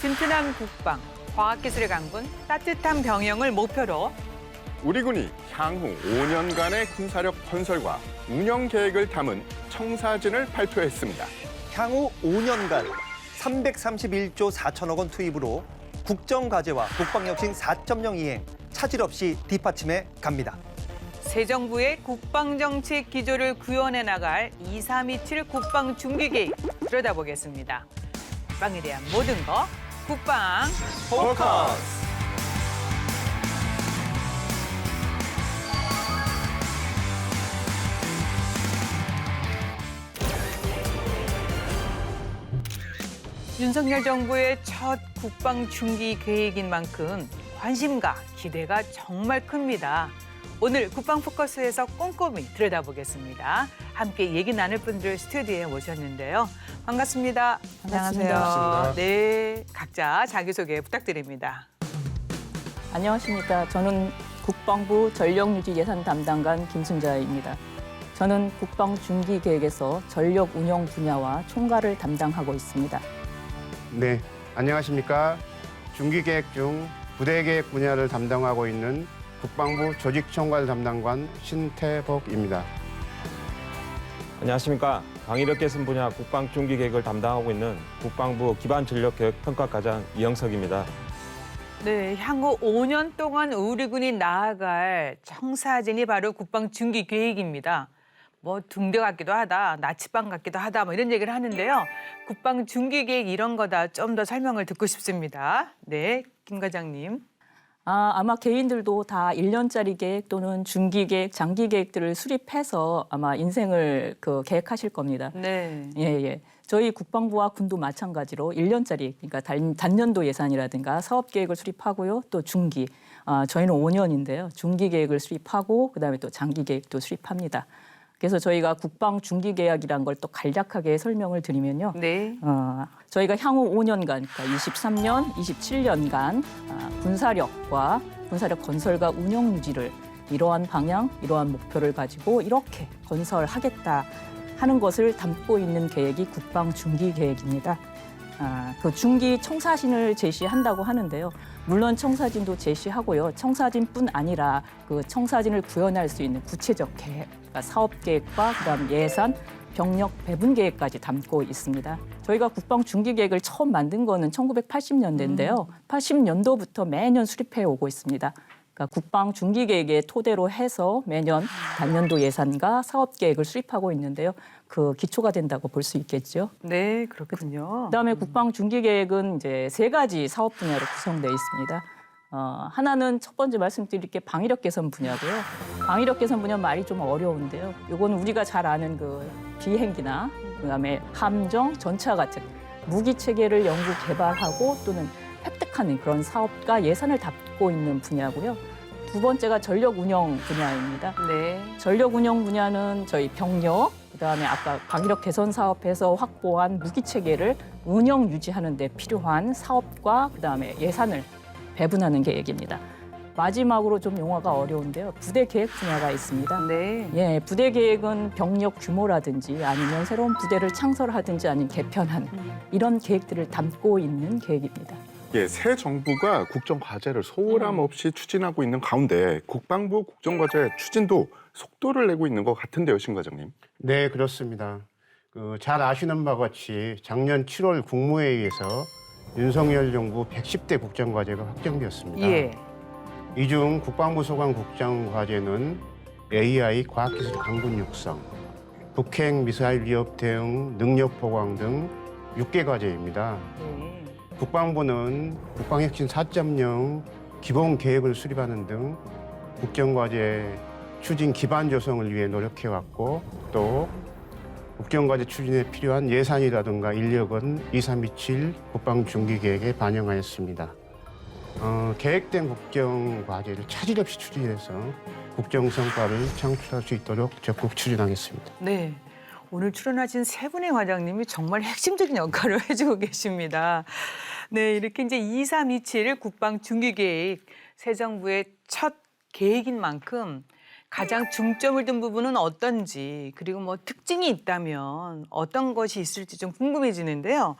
튼튼한 국방, 과학기술의 강군, 따뜻한 병영을 목표로 우리 군이 향후 5년간의 군사력 건설과 운영 계획을 담은 청사진을 발표했습니다. 향후 5년간 331조 4천억 원 투입으로 국정과제와 국방혁신 4.0 이행 차질 없이 뒷받침해 갑니다. 새 정부의 국방정책 기조를 구현해 나갈 2327 국방중기계획 들여다보겠습니다. 국방에 대한 모든 거 국방 포커스! 윤석열 정부의 첫 국방중기 계획인 만큼 관심과 기대가 정말 큽니다. 오늘 국방 포커스에서 꼼꼼히 들여다보겠습니다. 함께 얘기 나눌 분들 스튜디오에 모셨는데요. 반갑습니다. 안녕하세요. 반갑습니다. 네, 각자 자기소개 부탁드립니다. 안녕하십니까. 저는 국방부 전력유지 예산 담당관 김순자입니다. 저는 국방중기계획에서 전력 운영 분야와 총괄을 담당하고 있습니다. 네, 안녕하십니까. 중기계획 중 부대계획 분야를 담당하고 있는 국방부 조직총괄 담당관 신태복입니다. 안녕하십니까. 방위력 개선 분야 국방 중기 계획을 담당하고 있는 국방부 기반전력계획평가과장 이영석입니다. 네, 향후 5년 동안 우리 군이 나아갈 청사진이 바로 국방 중기 계획입니다. 뭐 등대 같기도 하다, 나치방 같기도 하다, 뭐 이런 얘기를 하는데요. 국방 중기 계획 이런 거다 좀 더 설명을 듣고 싶습니다. 네, 김 과장님. 아마 개인들도 다 1년짜리 계획 또는 중기 계획, 장기 계획들을 수립해서 아마 인생을 계획하실 겁니다. 네. 예. 저희 국방부와 군도 마찬가지로 1년짜리, 그러니까 단년도 예산이라든가 사업 계획을 수립하고요. 또 중기, 저희는 5년인데요. 중기 계획을 수립하고 그다음에 또 장기 계획도 수립합니다. 그래서 저희가 국방 중기 계획이란 걸 또 간략하게 설명을 드리면요. 네. 저희가 향후 5년간, 그러니까 23년, 27년간 군사력과 군사력 건설과 운영 유지를 이러한 방향, 이러한 목표를 가지고 이렇게 건설하겠다 하는 것을 담고 있는 계획이 국방 중기 계획입니다. 그 중기 청사진을 제시한다고 하는데요. 물론 청사진도 제시하고요. 청사진뿐 아니라 그 청사진을 구현할 수 있는 구체적 계획, 그러니까 사업 계획과 그다음 예산, 병력 배분 계획까지 담고 있습니다. 저희가 국방 중기 계획을 처음 만든 거는 1980년대인데요. 80년도부터 매년 수립해 오고 있습니다. 그러니까 국방 중기 계획에 토대로 해서 매년 단년도 예산과 사업 계획을 수립하고 있는데요. 그 기초가 된다고 볼 수 있겠죠. 네, 그렇군요. 그다음에 국방 중기 계획은 이제 3가지 사업 분야로 구성되어 있습니다. 하나는 첫 번째 말씀드릴 게 방위력 개선 분야고요. 방위력 개선 분야 말이 좀 어려운데요. 이거는 우리가 잘 아는 그 비행기나 그다음에 함정, 전차 같은 무기 체계를 연구 개발하고 또는 획득하는 그런 사업과 예산을 담고 있는 분야고요. 두 번째가 전력 운영 분야입니다. 네. 전력 운영 분야는 저희 병력, 그다음에 아까 방위력 개선 사업에서 확보한 무기 체계를 운영 유지하는 데 필요한 사업과 그다음에 예산을 배분하는 계획입니다. 마지막으로 좀 용어가 어려운데요. 부대 계획 분야가 있습니다. 네. 예, 부대 계획은 병력 규모라든지 아니면 새로운 부대를 창설하든지 아니면 개편하는 이런 계획들을 담고 있는 계획입니다. 예, 새 정부가 국정과제를 소홀함 없이 추진하고 있는 가운데 국방부 국정과제 추진도 속도를 내고 있는 것 같은데요, 신 과장님. 네, 그렇습니다. 잘 아시는 바와 같이 작년 7월 국무회의에서 윤석열 정부 110대 국정과제가 확정되었습니다. 예. 이 중 국방부 소관 국정과제는 AI 과학기술 강군 육성, 북핵 미사일 위협 대응 능력 보강 등 6개 과제입니다. 네. 국방부는 국방혁신 4.0 기본 계획을 수립하는 등 국정과제 추진 기반 조성을 위해 노력해왔고 또 국정과제 추진에 필요한 예산이라든가 인력은 2327 국방중기계획에 반영하였습니다. 계획된 국정과제를 차질 없이 추진해서 국정성과를 창출할 수 있도록 적극 추진하겠습니다. 네. 오늘 출연하신 세 분의 과장님이 정말 핵심적인 역할을 해주고 계십니다. 네, 이렇게 이제 2327 국방 중기계획 새 정부의 첫 계획인 만큼 가장 중점을 둔 부분은 어떤지 그리고 뭐 특징이 있다면 어떤 것이 있을지 좀 궁금해지는데요.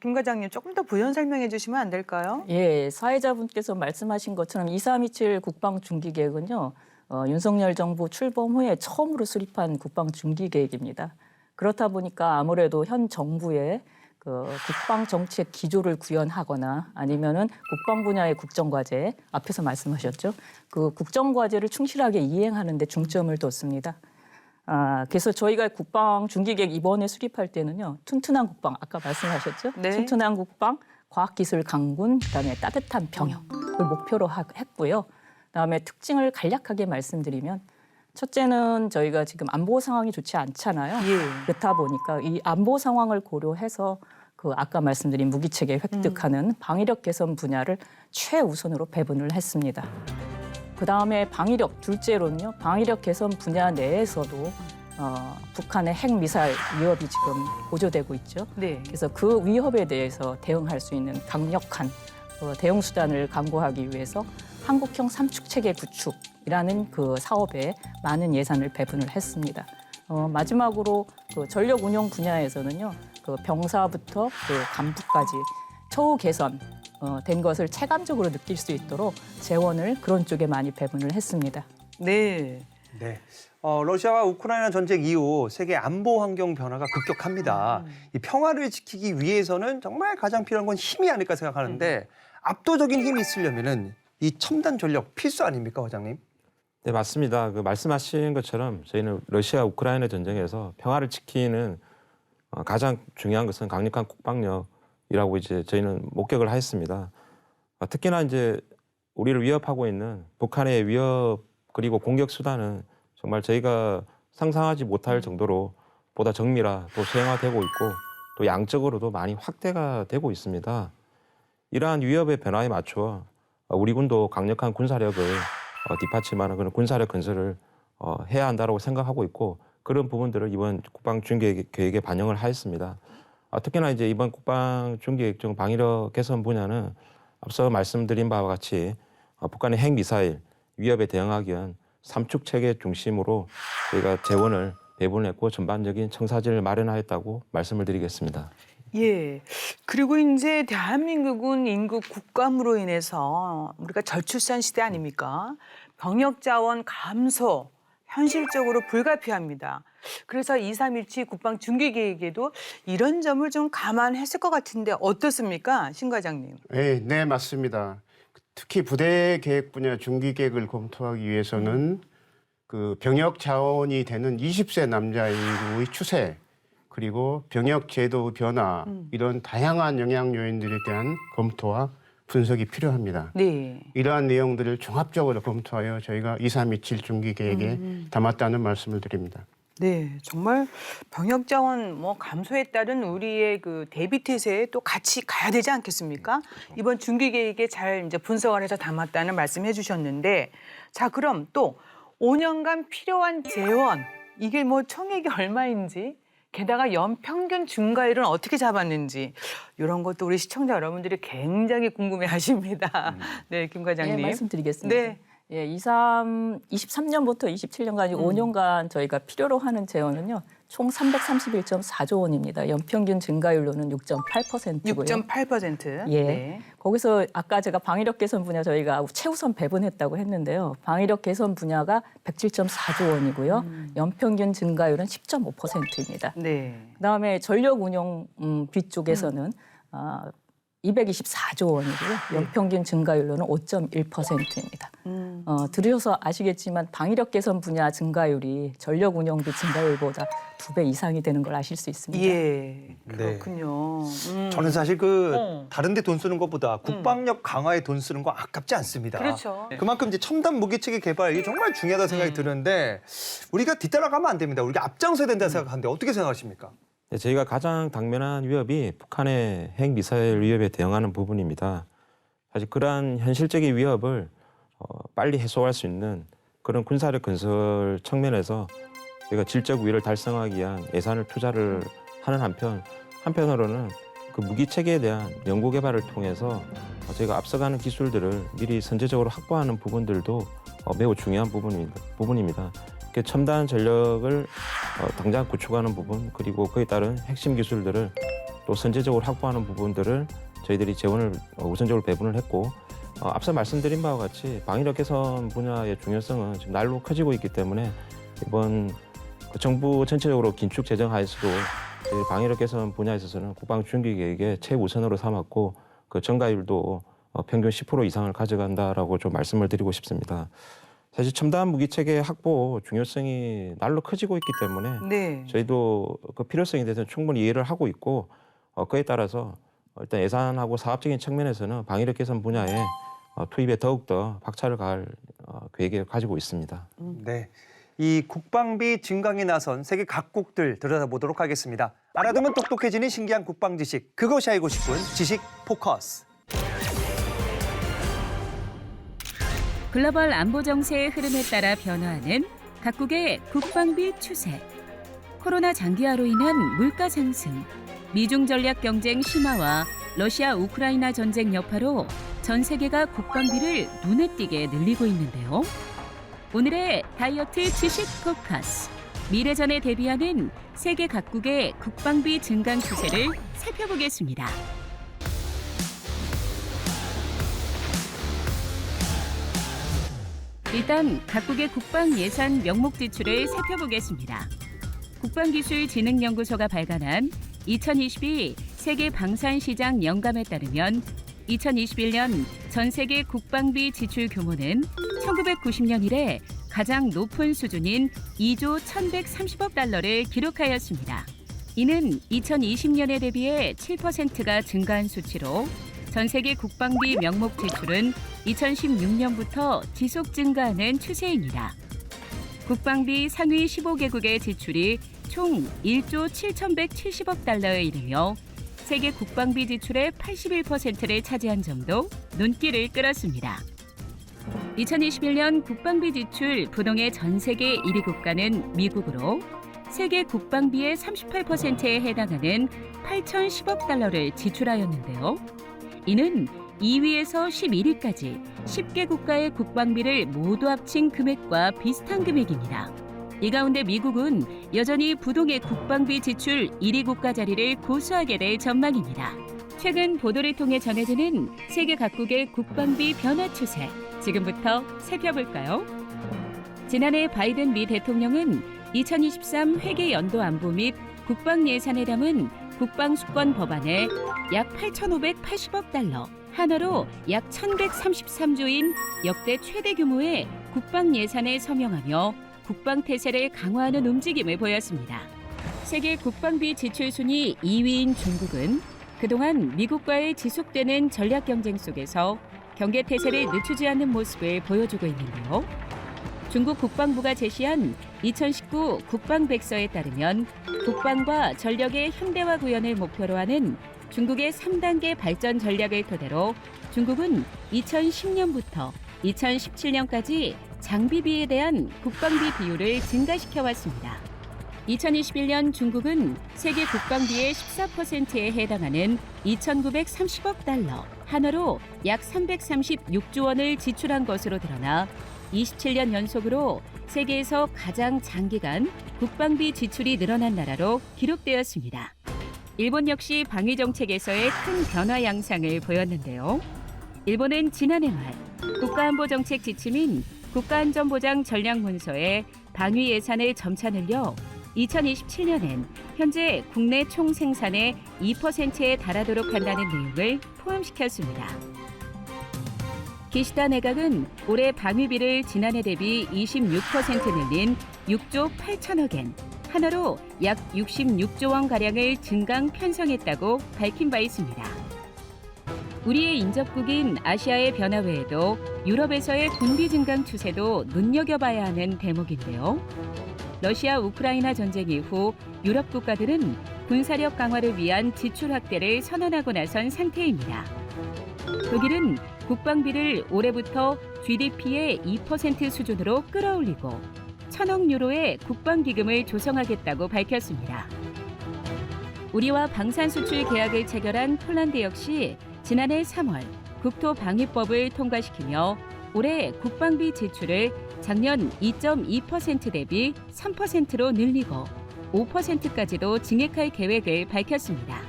김 과장님 조금 더 부연 설명해 주시면 안 될까요? 예, 사회자분께서 말씀하신 것처럼 2327 국방중기계획은요. 윤석열 정부 출범 후에 처음으로 수립한 국방중기계획입니다. 그렇다 보니까 아무래도 현 정부의 그 국방 정책 기조를 구현하거나 아니면은 국방 분야의 국정 과제 앞에서 말씀하셨죠. 그 국정 과제를 충실하게 이행하는 데 중점을 뒀습니다. 그래서 저희가 국방 중기계획 이번에 수립할 때는요. 튼튼한 국방 아까 말씀하셨죠. 네. 튼튼한 국방, 과학기술 강군, 그다음에 따뜻한 병역을 목표로 했고요. 그다음에 특징을 간략하게 말씀드리면 첫째는 저희가 지금 안보 상황이 좋지 않잖아요. 예. 그렇다 보니까 이 안보 상황을 고려해서 그 아까 말씀드린 무기체계 획득하는 방위력 개선 분야를 최우선으로 배분을 했습니다. 그다음에 방위력 둘째로는요. 방위력 개선 분야 내에서도 북한의 핵미사일 위협이 지금 고조되고 있죠. 네. 그래서 그 위협에 대해서 대응할 수 있는 강력한 대응 수단을 강구하기 위해서 한국형 삼축체계 구축이라는 그 사업에 많은 예산을 배분을 했습니다. 마지막으로 그 전력 운용 분야에서는요, 그 병사부터 그 간부까지 처우 개선 된 것을 체감적으로 느낄 수 있도록 재원을 그런 쪽에 많이 배분을 했습니다. 네. 네. 러시아와 우크라이나 전쟁 이후 세계 안보 환경 변화가 급격합니다. 이 평화를 지키기 위해서는 정말 가장 필요한 건 힘이 아닐까 생각하는데 압도적인 힘이 있으려면은 이 첨단 전력 필수 아닙니까, 과장님? 네, 맞습니다. 그 말씀하신 것처럼 저희는 러시아 우크라이나 전쟁에서 평화를 지키는 가장 중요한 것은 강력한 국방력이라고 이제 저희는 목격을 하였습니다. 특히나 이제 우리를 위협하고 있는 북한의 위협 그리고 공격 수단은 정말 저희가 상상하지 못할 정도로 보다 정밀화 또 수행화되고 있고 또 양적으로도 많이 확대가 되고 있습니다. 이러한 위협의 변화에 맞춰 우리 군도 강력한 군사력을 뒷받침하는 그런 군사력 건설을 해야 한다고 생각하고 있고 그런 부분들을 이번 국방중계획에 반영을 하였습니다. 특히나 이제 이번 국방중계획 중 방위력 개선 분야는 앞서 말씀드린 바와 같이 북한의 핵미사일 위협에 대응하기 위한 삼축 체계 중심으로 저희가 재원을 배분했고 전반적인 청사진을 마련하였다고 말씀을 드리겠습니다. 예. 그리고 이제 대한민국은 인구 국감으로 인해서 우리가 저출산 시대 아닙니까? 병역 자원 감소 현실적으로 불가피합니다. 그래서 2317 국방 중기 계획에도 이런 점을 좀 감안했을 것 같은데 어떻습니까, 신 과장님? 네, 맞습니다. 특히 부대 계획 분야 중기 계획을 검토하기 위해서는 그 병역 자원이 되는 20세 남자 인구의 추세 그리고 병역 제도 변화 이런 다양한 영향 요인들에 대한 검토와 분석이 필요합니다. 네. 이러한 내용들을 종합적으로 검토하여 저희가 2327 중기 계획에 담았다는 말씀을 드립니다. 네, 정말 병역 자원 뭐 감소에 따른 우리의 그 대비 태세에 또 같이 가야 되지 않겠습니까? 이번 중기 계획에 잘 이제 분석을 해서 담았다는 말씀해 주셨는데, 자 그럼 또 5년간 필요한 재원 이게 뭐 총액이 얼마인지, 게다가 연평균 증가율은 어떻게 잡았는지 이런 것도 우리 시청자 여러분들이 굉장히 궁금해하십니다. 네, 김 과장님. 네, 말씀드리겠습니다. 네. 예, 23년부터 27년까지 5년간 저희가 필요로 하는 재원은요. 총 331.4조 원입니다. 연평균 증가율로는 6.8%고요. 6.8%. 예. 네. 거기서 아까 제가 방위력 개선 분야 저희가 최우선 배분했다고 했는데요. 방위력 개선 분야가 107.4조 원이고요. 연평균 증가율은 10.5%입니다. 네. 그다음에 전력 운영비 쪽에서는 224조 원이고요. 연평균 증가율로는 5.1%입니다. 들으셔서 아시겠지만 방위력 개선 분야 증가율이 전력 운영비 증가율보다 2배 이상이 되는 걸 아실 수 있습니다. 예, 그렇군요. 저는 사실 다른 데 돈 쓰는 것보다 국방력 강화에 돈 쓰는 거 아깝지 않습니다. 그렇죠. 그만큼 이제 첨단 무기체계 개발 이게 정말 중요하다 생각이 드는데 우리가 뒤따라가면 안 됩니다. 우리가 앞장서야 된다 생각하는데 어떻게 생각하십니까? 네, 저희가 가장 당면한 위협이 북한의 핵미사일 위협에 대응하는 부분입니다. 사실 그러한 현실적인 위협을 빨리 해소할 수 있는 그런 군사력 건설 측면에서 저희가 질적 우위를 달성하기 위한 예산을 투자를 하는 한편으로는 그 무기 체계에 대한 연구 개발을 통해서 저희가 앞서가는 기술들을 미리 선제적으로 확보하는 부분들도 매우 중요한 부분입니다. 이렇게 첨단 전력을 당장 구축하는 부분 그리고 그에 따른 핵심 기술들을 또 선제적으로 확보하는 부분들을 저희들이 재원을 우선적으로 배분을 했고 앞서 말씀드린 바와 같이 방위력 개선 분야의 중요성은 지금 날로 커지고 있기 때문에 이번 정부 전체적으로 긴축 재정 하에서도 저희 방위력 개선 분야에 있어서는 국방 중기 계획의 최우선으로 삼았고 그 증가율도 평균 10% 이상을 가져간다라고 좀 말씀을 드리고 싶습니다. 사실 첨단 무기 체계 확보 중요성이 날로 커지고 있기 때문에 네. 저희도 그 필요성에 대해서는 충분히 이해를 하고 있고 그에 따라서 일단 예산하고 사업적인 측면에서는 방위력 개선 분야에 투입에 더욱더 박차를 가할 계획을 가지고 있습니다. 네. 이 국방비 증강에 나선 세계 각국들 들여다보도록 하겠습니다. 알아두면 똑똑해지는 신기한 국방 지식. 그것이 알고 싶은 지식 포커스. 글로벌 안보 정세의 흐름에 따라 변화하는 각국의 국방비 추세. 코로나 장기화로 인한 물가 상승, 미중 전략 경쟁 심화와 러시아 우크라이나 전쟁 여파로 전 세계가 국방비를 눈에 띄게 늘리고 있는데요. 오늘의 다이어트 지식 포커스. 미래전에 대비하는 세계 각국의 국방비 증강 추세를 살펴보겠습니다. 일단 각국의 국방 예산 명목 지출을 살펴보겠습니다. 국방기술진흥연구소가 발간한 2022 세계 방산시장 영감에 따르면 2021년 전 세계 국방비 지출 규모는 1990년 이래 가장 높은 수준인 2조 1,130억 달러를 기록하였습니다. 이는 2020년에 대비해 7%가 증가한 수치로 전 세계 국방비 명목 지출은 2016년부터 지속 증가하는 추세입니다. 국방비 상위 15개국의 지출이 총 1조 7,170억 달러에 이르며 세계 국방비 지출의 81%를 차지한 점도 눈길을 끌었습니다. 2021년 국방비 지출 부동의 전 세계 1위 국가는 미국으로 세계 국방비의 38%에 해당하는 8,010억 달러를 지출하였는데요. 이는 2위에서 11위까지 10개 국가의 국방비를 모두 합친 금액과 비슷한 금액입니다. 이 가운데 미국은 여전히 부동의 국방비 지출 1위 국가 자리를 고수하게 될 전망입니다. 최근 보도를 통해 전해지는 세계 각국의 국방비 변화 추세, 지금부터 살펴볼까요? 지난해 바이든 미 대통령은 2023 회계 연도 안보 및 국방 예산에 담은 국방수권 법안에 약 8,580억 달러, 한화로 약 1,133조인 역대 최대 규모의 국방 예산에 서명하며 국방 태세를 강화하는 움직임을 보였습니다. 세계 국방비 지출 순위 2위인 중국은 그동안 미국과의 지속되는 전략 경쟁 속에서 경계 태세를 늦추지 않는 모습을 보여주고 있는데요. 중국 국방부가 제시한 2019 국방백서에 따르면 국방과 전력의 현대화 구현을 목표로 하는 중국의 3단계 발전 전략을 토대로 중국은 2010년부터 2017년까지 장비비에 대한 국방비 비율을 증가시켜 왔습니다. 2021년 중국은 세계 국방비의 14%에 해당하는 2,930억 달러, 한화로 약 336조 원을 지출한 것으로 드러나 27년 연속으로 세계에서 가장 장기간 국방비 지출이 늘어난 나라로 기록되었습니다. 일본 역시 방위 정책에서의 큰 변화 양상을 보였는데요. 일본은 지난해 말 국가안보정책 지침인 국가안전보장 전략문서에 방위 예산을 점차 늘려 2027년엔 현재 국내 총 생산의 2%에 달하도록 한다는 내용을 포함시켰습니다. 기시다 내각은 올해 방위비를 지난해 대비 26% 늘린 6조 8천억 엔, 한화로 약 66조 원가량을 증강 편성했다고 밝힌 바 있습니다. 우리의 인접국인 아시아의 변화 외에도 유럽에서의 군비 증강 추세도 눈여겨봐야 하는 대목인데요. 러시아 우크라이나 전쟁 이후 유럽 국가들은 군사력 강화를 위한 지출 확대를 선언하고 나선 상태입니다. 독일은 국방비를 올해부터 GDP의 2% 수준으로 끌어올리고 1,000억 유로의 국방기금을 조성하겠다고 밝혔습니다. 우리와 방산 수출 계약을 체결한 폴란드 역시 지난해 3월 국토방위법을 통과시키며 올해 국방비 지출을 작년 2.2% 대비 3%로 늘리고 5%까지도 증액할 계획을 밝혔습니다.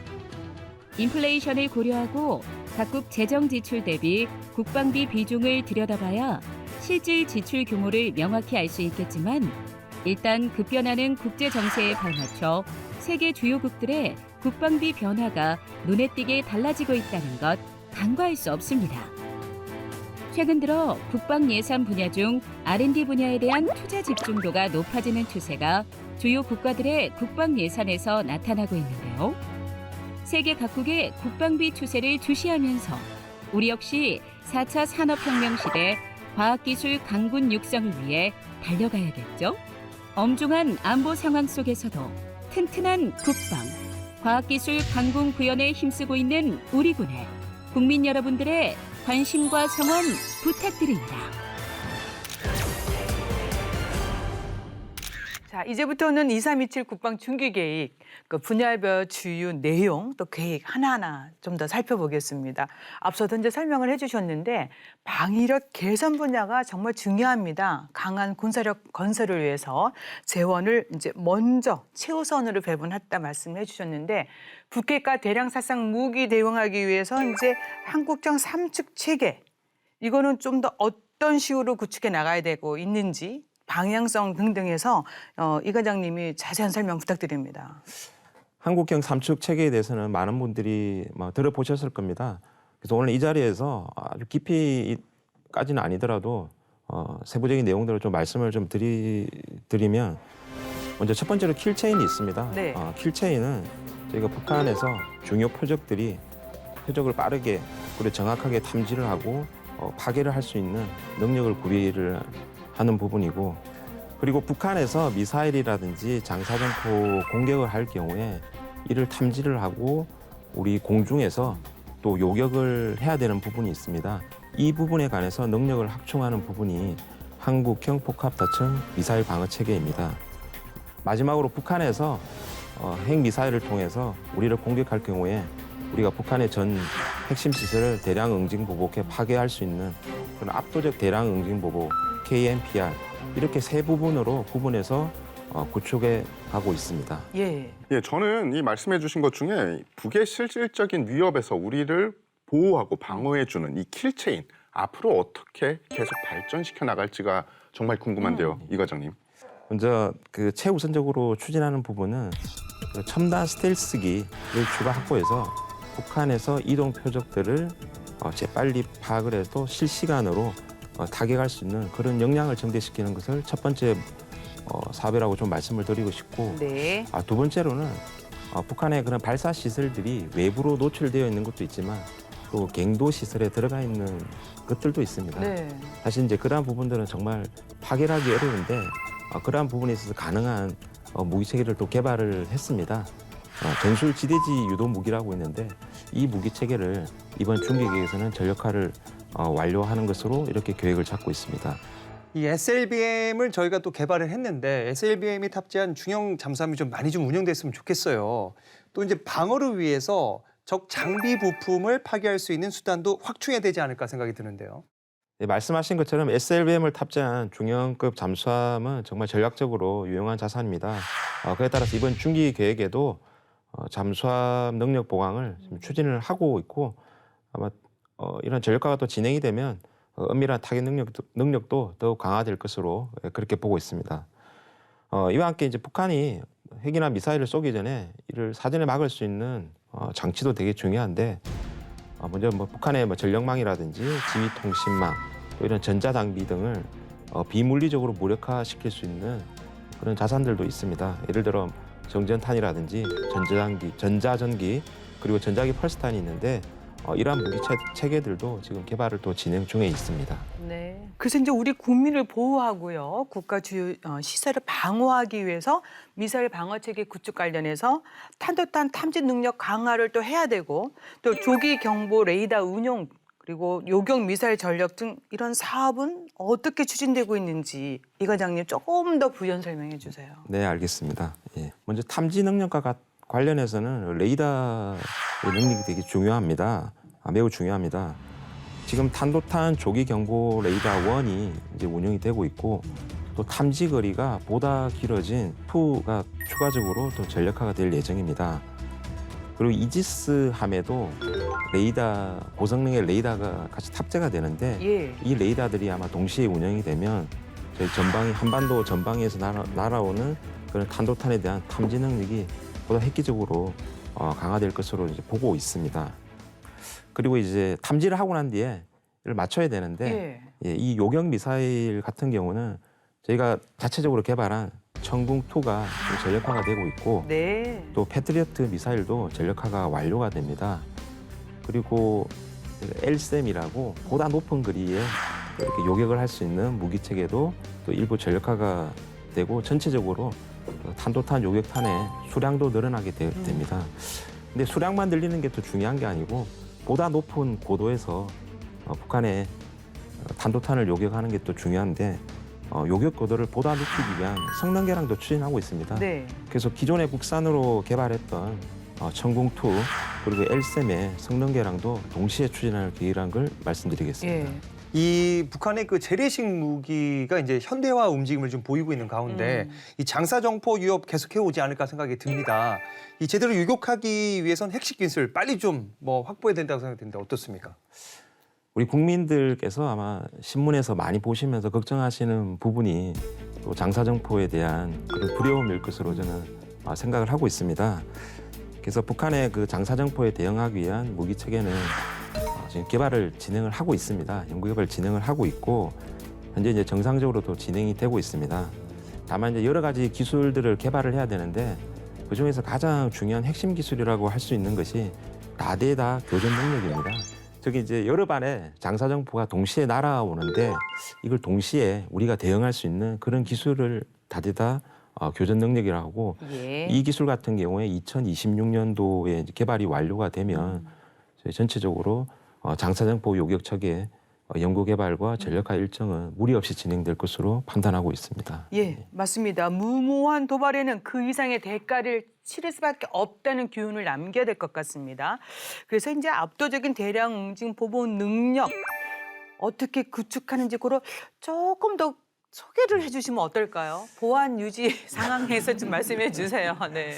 인플레이션을 고려하고 각국 재정 지출 대비 국방비 비중을 들여다봐야 실질 지출 규모를 명확히 알 수 있겠지만 일단 급변하는 국제 정세에 발맞춰 세계 주요국들의 국방비 변화가 눈에 띄게 달라지고 있다는 것 간과할 수 없습니다. 최근 들어 국방 예산 분야 중 R&D 분야에 대한 투자 집중도가 높아지는 추세가 주요 국가들의 국방 예산에서 나타나고 있는데요. 세계 각국의 국방비 추세를 주시하면서 우리 역시 4차 산업혁명 시대 과학기술 강군 육성을 위해 달려가야겠죠. 엄중한 안보 상황 속에서도 튼튼한 국방, 과학기술 강군 구현에 힘쓰고 있는 우리 군에 국민 여러분들의 관심과 성원 부탁드립니다. 자, 이제부터는 2327 국방 중기 계획, 그 분야별 주요 내용 또 계획 하나하나 좀 더 살펴보겠습니다. 앞서도 이제 설명을 해주셨는데 방위력 개선 분야가 정말 중요합니다. 강한 군사력 건설을 위해서 재원을 이제 먼저 최우선으로 배분했다 말씀해 주셨는데 북핵과 대량殺傷 무기 대응하기 위해서 이제 한국정 3축 체계 이거는 좀 더 어떤 식으로 구축해 나가야 되고 있는지. 방향성 등등해서 이 과장님이 자세한 설명 부탁드립니다. 한국형 3축 체계에 대해서는 많은 분들이 들어보셨을 겁니다. 그래서 오늘 이 자리에서 아주 깊이까지는 아니더라도 세부적인 내용들을 좀 말씀을 좀 드리면 먼저 첫 번째로 킬체인이 있습니다. 네. 킬체인은 저희가 북한에서 중요 표적들이 표적을 빠르게 그리고 정확하게 탐지를 하고 파괴를 할 수 있는 능력을 구비를 하는 부분이고 그리고 북한에서 미사일이라든지 장사정포 공격을 할 경우에 이를 탐지를 하고 우리 공중에서 또 요격을 해야 되는 부분이 있습니다. 이 부분에 관해서 능력을 확충하는 부분이 한국형 폭합다층 미사일 방어 체계입니다. 마지막으로 북한에서 핵미사일을 통해서 우리를 공격할 경우에 우리가 북한의 전 핵심 시설을 대량 응징 보복해 파괴할 수 있는 그런 압도적 대량 응징 보복 KNPR 이렇게 세 부분으로 구분해서 구축해 가고 있습니다. 예. 예, 저는 이 말씀해 주신 것 중에 북의 실질적인 위협에서 우리를 보호하고 방어해주는 이 킬체인 앞으로 어떻게 계속 발전시켜 나갈지가 정말 궁금한데요, 이 과장님. 먼저 그 최우선적으로 추진하는 부분은 그 첨단 스텔스기를 추가 확보해서 북한에서 이동 표적들을 재빨리 파악을 해도 실시간으로 타격할 수 있는 그런 역량을 증대시키는 것을 첫 번째 사업이라고 좀 말씀을 드리고 싶고 네. 두 번째로는 북한의 그런 발사 시설들이 외부로 노출되어 있는 것도 있지만 또 갱도 시설에 들어가 있는 것들도 있습니다. 네. 사실 이제 그러한 부분들은 정말 파괴하기 어려운데 그러한 부분에 있어서 가능한 무기 체계를 또 개발을 했습니다. 전술 지대지 유도 무기라고 있는데 이 무기 체계를 이번 중기 계획에서는 전력화를 완료하는 것으로 이렇게 계획을 잡고 있습니다. 이 SLBM을 저희가 또 개발을 했는데 SLBM이 탑재한 중형 잠수함이 좀 많이 좀 운영됐으면 좋겠어요. 또 이제 방어를 위해서 적 장비 부품을 파괴할 수 있는 수단도 확충해야 되지 않을까 생각이 드는데요. 네, 말씀하신 것처럼 SLBM을 탑재한 중형급 잠수함은 정말 전략적으로 유용한 자산입니다. 그에 따라서 이번 중기 계획에도 잠수함 능력 보강을 지금 추진을 하고 있고 아마 이런 전력화가 또 진행이 되면 엄밀한 타격 능력도 더욱 강화될 것으로 그렇게 보고 있습니다. 이와 함께 이제 북한이 핵이나 미사일을 쏘기 전에 이를 사전에 막을 수 있는 장치도 되게 중요한데 먼저 북한의 전력망이라든지 지휘통신망 또 이런 전자장비 등을 비물리적으로 무력화시킬 수 있는 그런 자산들도 있습니다. 예를 들어 정전탄이라든지 전자전기 그리고 전자기 펄스탄이 있는데 이러한 무기 체계들도 지금 개발을 또 진행 중에 있습니다. 네. 그래서 이제 우리 국민을 보호하고요, 국가 주요 시설을 방어하기 위해서 미사일 방어 체계 구축 관련해서 탄도탄 탐지 능력 강화를 또 해야 되고, 또 조기 경보 레이더 운용 그리고 요격 미사일 전력 등 이런 사업은 어떻게 추진되고 있는지 이 과장님 조금 더 부연 설명해 주세요. 네, 알겠습니다. 예. 먼저 탐지 능력과 관련해서는 레이더의 능력이 되게 중요합니다. 매우 중요합니다. 지금 탄도탄 조기 경보 레이더 1이 이제 운영이 되고 있고 또 탐지 거리가 보다 길어진 2가 추가적으로 또 전력화가 될 예정입니다. 그리고 이지스 함에도 레이더 고성능의 레이더가 같이 탑재가 되는데 예. 이 레이더들이 아마 동시에 운영이 되면 저희 전방이 한반도 전방에서 날아오는 그런 탄도탄에 대한 탐지 능력이 보다 획기적으로 강화될 것으로 이제 보고 있습니다. 그리고 이제 탐지를 하고 난 뒤에 이를 맞춰야 되는데 예. 이 요격 미사일 같은 경우는 저희가 자체적으로 개발한 천궁2가 전력화가 되고 있고 네. 또 패트리어트 미사일도 전력화가 완료가 됩니다. 그리고 LSM이라고 보다 높은 거리에 이렇게 요격을 할 수 있는 무기 체계도 또 일부 전력화가 되고 전체적으로 탄도탄 요격탄의 수량도 늘어나게 됩니다. 근데 수량만 늘리는 게 더 중요한 게 아니고 보다 높은 고도에서 북한의 탄도탄을 요격하는 게 또 중요한데 요격 고도를 보다 높이기 위한 성능 개량도 추진하고 있습니다. 네. 그래서 기존에 국산으로 개발했던 천궁2 그리고 LSM의 성능 개량도 동시에 추진할 계획이라는 걸 말씀드리겠습니다. 예. 이 북한의 그 재래식 무기가 이제 현대화 움직임을 좀 보이고 있는 가운데 이 장사정포 위협 계속해 오지 않을까 생각이 듭니다. 이 제대로 유격하기 위해선 핵심 기술 빨리 좀 확보해야 된다고 생각되는데 어떻습니까? 우리 국민들께서 아마 신문에서 많이 보시면서 걱정하시는 부분이 또 장사정포에 대한 그런 두려움일 것으로 저는 생각을 하고 있습니다. 그래서 북한의 그 장사정포에 대응하기 위한 무기 체계는 지금 개발을 진행을 하고 있습니다. 연구 개발 진행을 하고 있고 현재 이제 정상적으로도 진행이 되고 있습니다. 다만 이제 여러 가지 기술들을 개발을 해야 되는데 그 중에서 가장 중요한 핵심 기술이라고 할 수 있는 것이 다대다 교전 능력입니다. 저기 이제 여러 발의 장사정포가 동시에 날아오는데 이걸 동시에 우리가 대응할 수 있는 그런 기술을 다대다 교전 능력이라고 하고 예. 이 기술 같은 경우에 2026년도에 개발이 완료가 되면 저희 전체적으로 장사정포 요격척의 연구 개발과 전력화 일정은 무리 없이 진행될 것으로 판단하고 있습니다. 예, 맞습니다. 무모한 도발에는 그 이상의 대가를 치를 수밖에 없다는 교훈을 남겨야 될 것 같습니다. 그래서 이제 압도적인 대량 응징 보복 능력 어떻게 구축하는지 그걸 조금 더 소개를 해주시면 어떨까요? 보안 유지 상황에서 좀 말씀해 주세요. 네.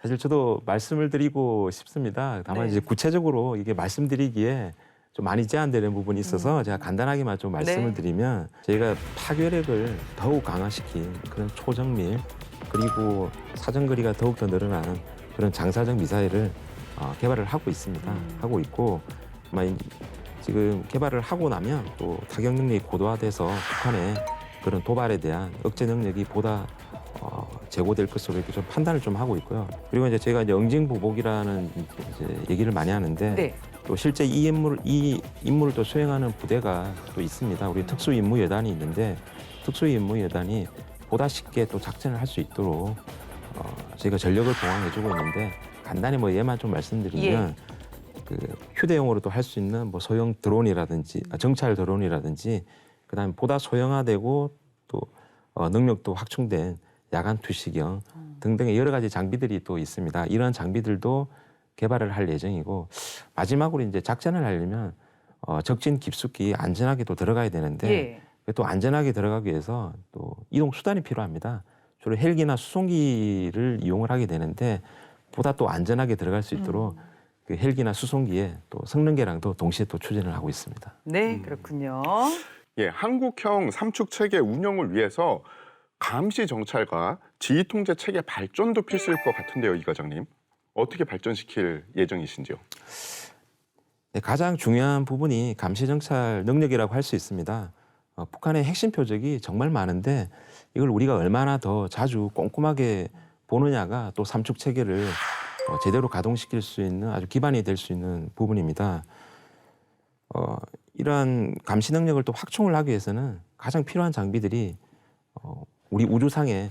사실 저도 말씀을 드리고 싶습니다. 다만 네. 이제 구체적으로 이게 말씀드리기에 좀 많이 제한되는 부분이 있어서 제가 간단하게만 좀 말씀을 네. 드리면 저희가 파괴력을 더욱 강화시킨 그런 초정밀 그리고 사정거리가 더욱 더 늘어나는 그런 장사정 미사일을 개발을 하고 있습니다. 하고 있고 아마 지금 개발을 하고 나면 또 타격 능력이 고도화돼서 북한의 그런 도발에 대한 억제 능력이 보다 제고될 것으로 이렇게 좀 판단을 좀 하고 있고요. 그리고 이제 저희가 이제 응징보복이라는 이제 얘기를 많이 하는데 네. 또 실제 이 임무를 또 수행하는 부대가 또 있습니다. 우리 특수임무여단이 있는데 특수임무여단이 보다 쉽게 또 작전을 할 수 있도록 저희가 전력을 보강해주고 있는데 간단히 얘만 좀 말씀드리면 그 휴대용으로도 할 수 있는 소형 드론이라든지 정찰 드론이라든지 그다음에 보다 소형화되고 또 능력도 확충된 야간 투시경 등등의 여러 가지 장비들이 또 있습니다. 이런 장비들도 개발을 할 예정이고 마지막으로 이제 작전을 하려면 적진 깊숙이 안전하게 또 들어가야 되는데 또 안전하게 들어가기 위해서 또 이동 수단이 필요합니다. 주로 헬기나 수송기를 이용을 하게 되는데 보다 또 안전하게 들어갈 수 있도록 그 헬기나 수송기에 또 성능 개량도 동시에 또 추진을 하고 있습니다. 네, 그렇군요. 예, 한국형 삼축 체계 운영을 위해서 감시 정찰과 지휘 통제 체계 발전도 필수일 것 같은데요, 이 과장님. 어떻게 발전시킬 예정이신지요? 네, 가장 중요한 부분이 감시 정찰 능력이라고 할 수 있습니다. 북한의 핵심 표적이 정말 많은데 이걸 우리가 얼마나 더 자주 꼼꼼하게 보느냐가 또 삼축 체계를 제대로 가동시킬 수 있는 아주 기반이 될 수 있는 부분입니다. 이러한 감시 능력을 또 확충을 하기 위해서는 가장 필요한 장비들이 우리 우주상에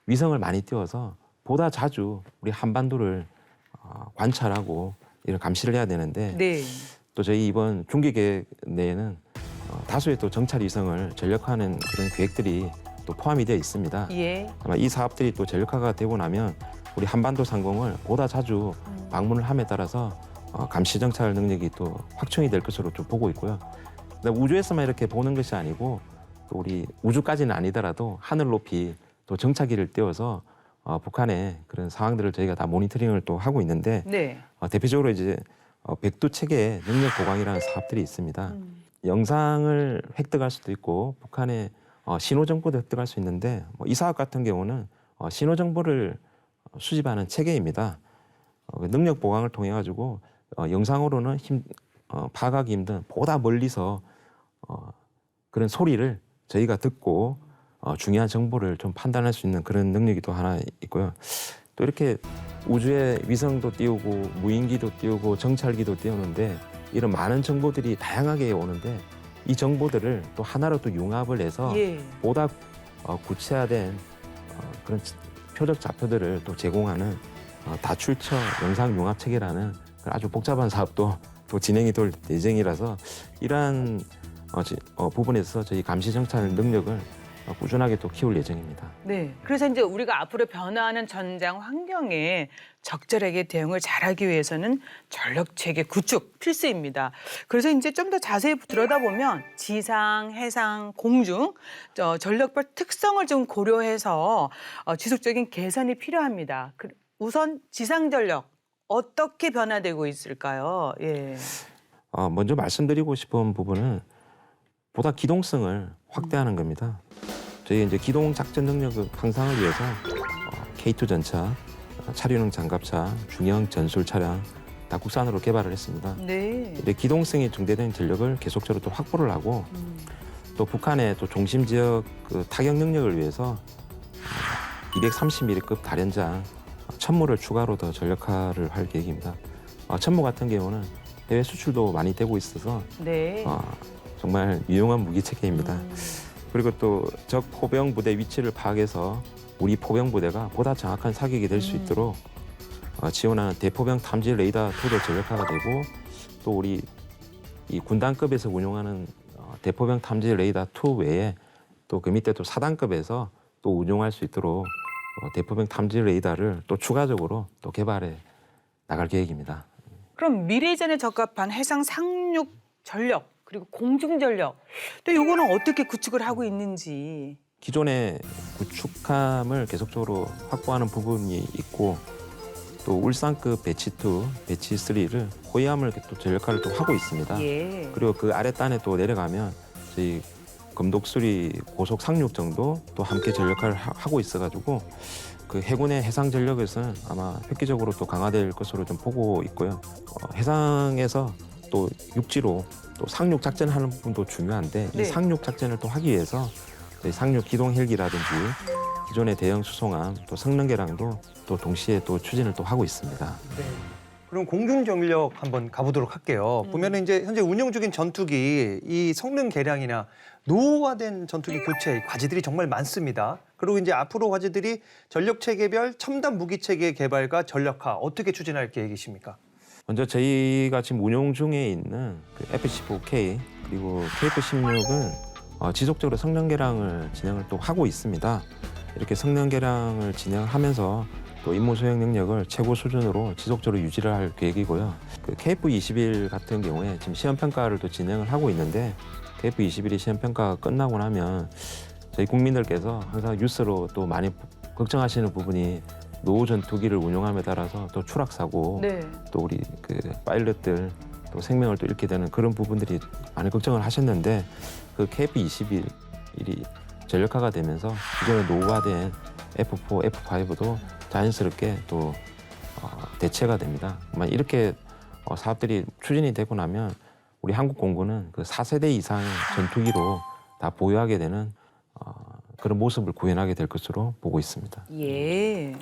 위성을 많이 띄워서 보다 자주 우리 한반도를 관찰하고 이런 감시를 해야 되는데 네. 또 저희 이번 중기 계획 내에는 다수의 또 정찰 위성을 전력화하는 그런 계획들이 또 포함이 되어 있습니다. 예. 아마 이 사업들이 또 전력화가 되고 나면 우리 한반도 상공을 보다 자주 방문을 함에 따라서 감시 정찰 능력이 또 확충이 될 것으로 좀 보고 있고요. 근데 우주에서만 이렇게 보는 것이 아니고 또 우리 우주까지는 아니더라도 하늘 높이 또 정찰기를 띄워서 북한의 그런 상황들을 저희가 다 모니터링을 또 하고 있는데 네. 대표적으로 이제 백두 체계 능력 보강이라는 사업들이 있습니다. 영상을 획득할 수도 있고 북한의 신호 정보도 획득할 수 있는데 이 사업 같은 경우는 신호 정보를 수집하는 체계입니다. 능력 보강을 통해 가지고 영상으로는 파악하기 힘든 보다 멀리서 그런 소리를 저희가 듣고 중요한 정보를 좀 판단할 수 있는 그런 능력이 또 하나 있고요. 또 이렇게 우주에 위성도 띄우고 무인기도 띄우고 정찰기도 띄우는데 이런 많은 정보들이 다양하게 오는데 이 정보들을 또 하나로 또 융합을 해서 예. 보다 구체화된 그런 표적 좌표들을 또 제공하는 다출처 영상 융합 체계라는 아주 복잡한 사업도 또 진행이 될 예정이라서 이러한 부분에서 저희 감시 정찰 능력을 꾸준하게 또 키울 예정입니다. 네. 그래서 이제 우리가 앞으로 변화하는 전장 환경에 적절하게 대응을 잘하기 위해서는 전력 체계 구축 필수입니다. 그래서 이제 좀 더 자세히 들여다보면 지상, 해상, 공중 전력별 특성을 좀 고려해서 지속적인 개선이 필요합니다. 우선 지상 전력 어떻게 변화되고 있을까요? 예. 먼저 말씀드리고 싶은 부분은 보다 기동성을 확대하는 겁니다. 저희 이제 기동 작전 능력을 향상을 위해서 K2 전차, 차륜형 장갑차, 중형 전술 차량 다 국산으로 개발을 했습니다. 네. 이제 기동성이 증대된 전력을 계속적으로 또 확보를 하고 또 북한의 또 중심 지역 그 타격 능력을 위해서 230mm급 다련장 천무를 추가로 더 전력화를 할 계획입니다. 천무 같은 경우는 해외 수출도 많이 되고 있어서 네. 정말 유용한 무기 체계입니다. 그리고 또 적 포병 부대 위치를 파악해서 우리 포병 부대가 보다 정확한 사격이 될 수 있도록 지원하는 대포병 탐지 레이더 2도 전력화가 되고 또 우리 이 군단급에서 운용하는 대포병 탐지 레이더 2 외에 또 그 밑에 또 사단급에서 또 운용할 수 있도록 대포병 탐지 레이더를 또 추가적으로 또 개발해 나갈 계획입니다. 그럼 미래전에 적합한 해상 상륙 전력 그리고 공중 전력 또 요거는 어떻게 구축을 하고 있는지. 기존의 구축함을 계속적으로 확보하는 부분이 있고 또 울산급 배치2, 배치3를 호위함을 또 전력화를 또 하고 있습니다. 예. 그리고 그 아랫단에 또 내려가면 저희 금독수리 고속 상륙 정도 또 함께 전력화를 하고 있어가지고 그 해군의 해상 전력에서는 아마 획기적으로 또 강화될 것으로 좀 보고 있고요. 해상에서 또 육지로 또 상륙 작전하는 부분도 중요한데 네. 이 상륙 작전을 또 하기 위해서 저희 상륙 기동 헬기라든지 기존의 대형 수송함 또 성능계량도 또 동시에 또 추진을 또 하고 있습니다. 네. 그럼 공중 전력 한번 가보도록 할게요. 보면은 이제 현재 운영 중인 전투기 이 성능 개량이나 노후화된 전투기 교체 과제들이 정말 많습니다. 그리고 이제 앞으로 과제들이 전력 체계별 첨단 무기 체계 개발과 전력화 어떻게 추진할 계획이십니까? 먼저 저희가 지금 운용 중에 있는 그 F-15K 그리고 KF-16은 지속적으로 성능 개량을 진행을 또 하고 있습니다. 이렇게 성능 개량을 진행하면서 또 임무 수행 능력을 최고 수준으로 지속적으로 유지를 할 계획이고요. 그 KF-21 같은 경우에 지금 시험 평가를 또 진행을 하고 있는데 KF-21이 시험 평가가 끝나고 나면 저희 국민들께서 항상 뉴스로 또 많이 걱정하시는 부분이 노후 전투기를 운용함에 따라서 또 추락 사고 네. 또 우리 그 파일럿들 또 생명을 또 잃게 되는 그런 부분들이 많이 걱정을 하셨는데 그 KF-21이 전력화가 되면서 기존에 노후화된 F4, F5도 자연스럽게 또 대체가 됩니다. 이렇게 사업들이 추진이 되고 나면 우리 한국 공군은 그 4세대 이상의 전투기로 다 보유하게 되는 그런 모습을 구현하게 될 것으로 보고 있습니다. 예.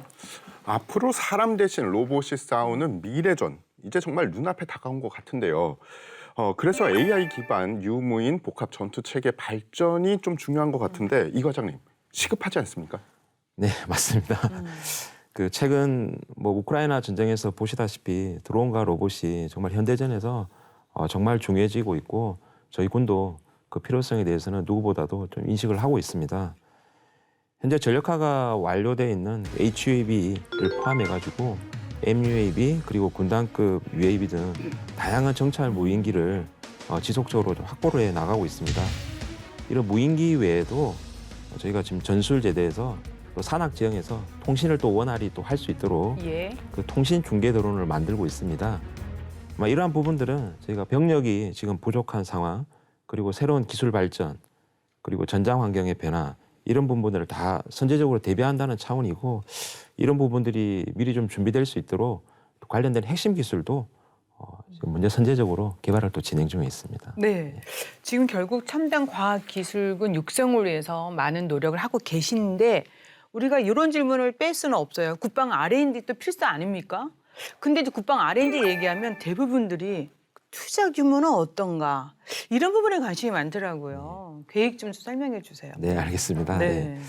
앞으로 사람 대신 로봇이 싸우는 미래전 이제 정말 눈앞에 다가온 것 같은데요. 그래서 AI 기반 유무인 복합 전투 체계 발전이 좀 중요한 것 같은데 이 과장님 시급하지 않습니까? 네, 맞습니다. 그 최근 뭐 우크라이나 전쟁에서 보시다시피 드론과 로봇이 정말 현대전에서 정말 중요해지고 있고 저희 군도 그 필요성에 대해서는 누구보다도 좀 인식을 하고 있습니다. 현재 전력화가 완료되어 있는 HUAV를 포함해가지고 MUAV 그리고 군단급 UAV 등 다양한 정찰 무인기를 지속적으로 좀 확보를 해 나가고 있습니다. 이런 무인기 외에도 저희가 지금 전술제대에서 또 산악 지형에서 통신을 또 원활히 또 할 수 있도록 예. 그 통신 중계 드론을 만들고 있습니다. 이러한 부분들은 저희가 병력이 지금 부족한 상황, 그리고 새로운 기술 발전, 그리고 전장 환경의 변화 이런 부분들을 다 선제적으로 대비한다는 차원이고 이런 부분들이 미리 좀 준비될 수 있도록 관련된 핵심 기술도 지금 먼저 선제적으로 개발을 또 진행 중에 있습니다. 네. 지금 결국 첨단 과학기술군 육성을 위해서 많은 노력을 하고 계신데 우리가 이런 질문을 뺄 수는 없어요. 국방 R&D도 필수 아닙니까? 근데 이제 국방 R&D 얘기하면 대부분들이 투자 규모는 어떤가 이런 부분에 관심이 많더라고요. 계획 좀 설명해 주세요. 네, 알겠습니다. 네.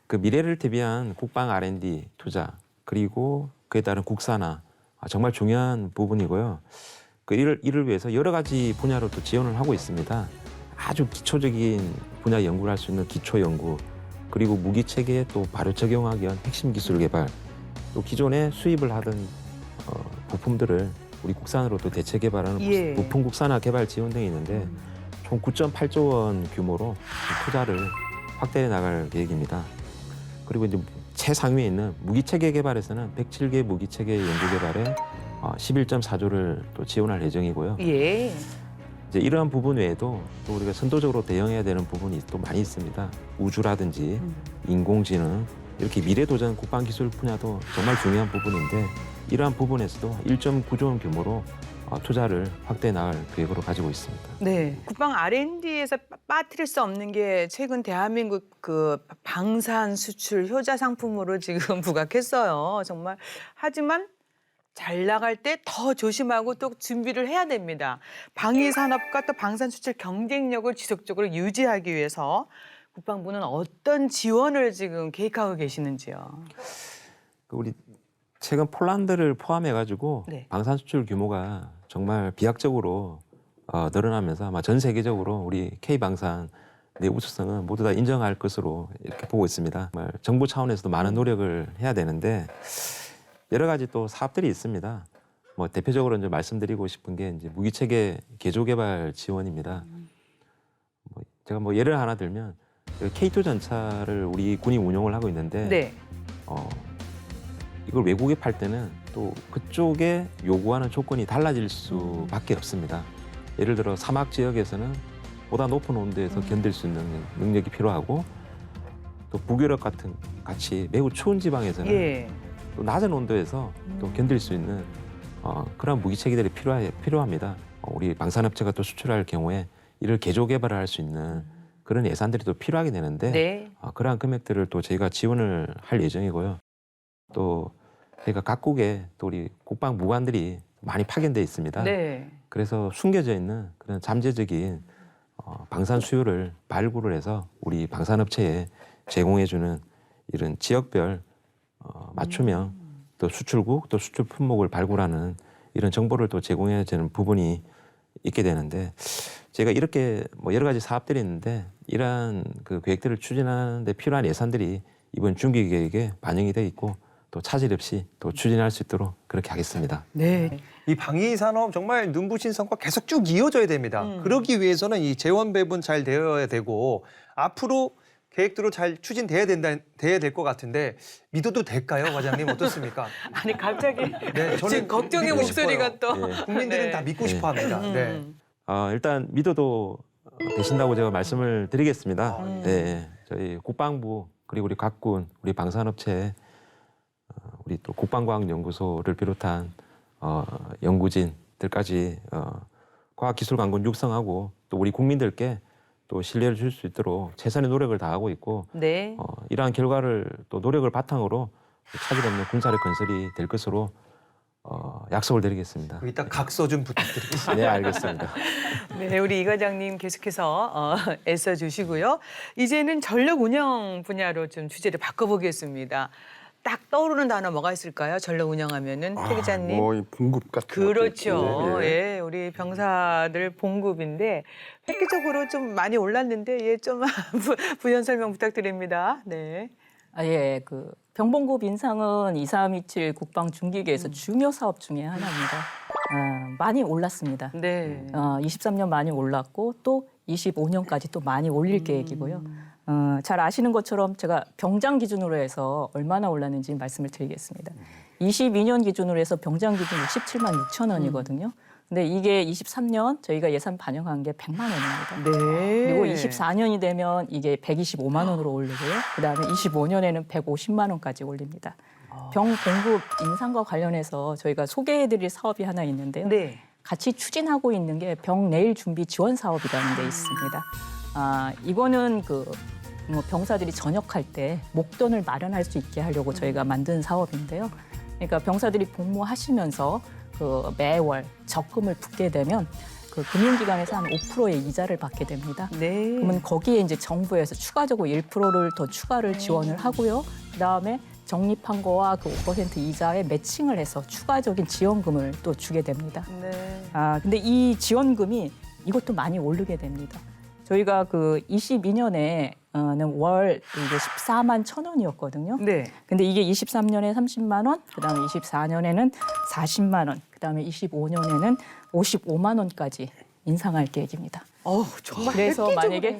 그 미래를 대비한 국방 R&D 투자 그리고 그에 따른 국산화 정말 중요한 부분이고요. 이를 위해서 여러 가지 분야로 또 지원을 하고 있습니다. 아주 기초적인 분야 연구를 할 수 있는 기초 연구, 그리고 무기 체계에 또 바로 적용하기 위한 핵심 기술 개발, 또 기존에 수입을 하던 부품들을 우리 국산으로 또 대체 개발하는 예. 부품 국산화 개발 지원 등이 있는데 총 9.8조 원 규모로 투자를 확대해 나갈 계획입니다. 그리고 이제 최상위에 있는 무기 체계 개발에서는 107개 무기 체계 연구 개발에 11.4조를 또 지원할 예정이고요. 예. 이제 이러한 부분 외에도 또 우리가 선도적으로 대응해야 되는 부분이 또 많이 있습니다. 우주라든지 인공지능 이렇게 미래 도전 국방 기술 분야도 정말 중요한 부분인데 이러한 부분에서도 1.9조 원 규모로 투자를 확대해 나갈 계획으로 가지고 있습니다. 네. 국방 R&D에서 빠뜨릴 수 없는 게 최근 대한민국 그 방산 수출 효자 상품으로 지금 부각했어요. 정말. 하지만 잘 나갈 때 더 조심하고 또 준비를 해야 됩니다. 방위 산업과 또 방산 수출 경쟁력을 지속적으로 유지하기 위해서 국방부는 어떤 지원을 지금 계획하고 계시는지요? 우리 최근 폴란드를 포함해가지고 네. 방산 수출 규모가 정말 비약적으로 늘어나면서 아마 전 세계적으로 우리 K 방산 내 우수성은 모두 다 인정할 것으로 이렇게 보고 있습니다. 정말 정부 차원에서도 많은 노력을 해야 되는데 여러 가지 또 사업들이 있습니다. 대표적으로 이제 말씀드리고 싶은 게 이제 무기 체계 개조 개발 지원입니다. 제가 예를 하나 들면 K2 전차를 우리 군이 운용을 하고 있는데 네. 이걸 외국에 팔 때는 또 그쪽에 요구하는 조건이 달라질 수밖에 없습니다. 예를 들어 사막 지역에서는 보다 높은 온도에서 견딜 수 있는 능력이 필요하고 또 북유럽 같이 매우 추운 지방에서는 예. 또 낮은 온도에서 또 견딜 수 있는 그런 무기 체계들이 필요합니다. 우리 방산업체가 또 수출할 경우에 이를 개조 개발을 할 수 있는 그런 예산들이 또 필요하게 되는데 네. 그러한 금액들을 또 저희가 지원을 할 예정이고요. 또 저희가 각국에 또 우리 국방 무관들이 많이 파견돼 있습니다. 네. 그래서 숨겨져 있는 그런 잠재적인 방산 수요를 발굴을 해서 우리 방산업체에 제공해주는 이런 지역별 맞춤형 또 수출국 또 수출 품목을 발굴하는 이런 정보를 또 제공해야 되는 부분이 있게 되는데 제가 이렇게 여러 가지 사업들이 있는데 이러한 그 계획들을 추진하는 데 필요한 예산들이 이번 중기 계획에 반영이 돼 있고 또 차질 없이 또 추진할 수 있도록 그렇게 하겠습니다. 네. 이 방위 산업 정말 눈부신 성과 계속 쭉 이어져야 됩니다. 그러기 위해서는 이 재원 배분 잘 되어야 되고 앞으로 계획대로 잘 추진돼야 될 것 같은데 믿어도 될까요, 과장님 어떻습니까? 아니 갑자기 네, 저는 지금 걱정의 믿고 목소리가 싶어요. 또. 예. 국민들은 네. 다 믿고 싶어합니다. 네. 일단 믿어도 되신다고 제가 말씀을 드리겠습니다. 네, 저희 국방부 그리고 우리 각군, 우리 방산업체, 우리 또 국방과학연구소를 비롯한 연구진들까지 과학기술강군 육성하고 또 우리 국민들께 또 신뢰를 줄 수 있도록 최선의 노력을 다하고 있고 네. 이러한 결과를 또 노력을 바탕으로 차질 없는 군사력 건설이 될 것으로 약속을 드리겠습니다. 이따 각서 좀 부탁드리겠습니다. 네, 알겠습니다. 네, 우리 이 과장님 계속해서 애써 주시고요. 이제는 전력 운영 분야로 좀 주제를 바꿔보겠습니다. 딱 떠오르는 단어 뭐가 있을까요? 전력 운영하면은 태 기자님. 이 봉급 같은 그렇죠. 것도 있고. 예, 우리 병사들 봉급인데 획기적으로 좀 많이 올랐는데 좀 부연 설명 부탁드립니다. 네. 예, 그 병봉급 인상은 2327 국방 중기계에서 중요 사업 중에 하나입니다. 많이 올랐습니다. 네. 23년 많이 올랐고 또 25년까지 또 많이 올릴 계획이고요. 잘 아시는 것처럼 제가 병장 기준으로 해서 얼마나 올랐는지 말씀을 드리겠습니다. 22년 기준으로 해서 병장 기준 67만 6천 원이거든요. 근데 이게 23년 저희가 예산 반영한 게 100만 원입니다. 네. 그리고 24년이 되면 이게 125만 원으로 오르고요. 그다음에 25년에는 150만 원까지 올립니다. 병 봉급 인상과 관련해서 저희가 소개해드릴 사업이 하나 있는데요. 네. 같이 추진하고 있는 게 병 내일 준비 지원 사업이라는 데 있습니다. 이거는 뭐 병사들이 전역할 때 목돈을 마련할 수 있게 하려고 저희가 만든 사업인데요. 그러니까 병사들이 복무하시면서 매월 적금을 붓게 되면 금융기관에서 한 5%의 이자를 받게 됩니다. 네. 그러면 거기에 이제 정부에서 추가적으로 1%를 더 추가를 지원을 하고요. 그다음에 적립한 거와 5% 이자에 매칭을 해서 추가적인 지원금을 또 주게 됩니다. 네. 근데 이 지원금이 이것도 많이 오르게 됩니다. 저희가 22년에는 월 이게 14만 1천 원이었거든요. 네. 근데 이게 23년에 30만 원, 그다음에 24년에는 40만 원, 그다음에 25년에는 55만 원까지 인상할 계획입니다. 정말 그래서 만약에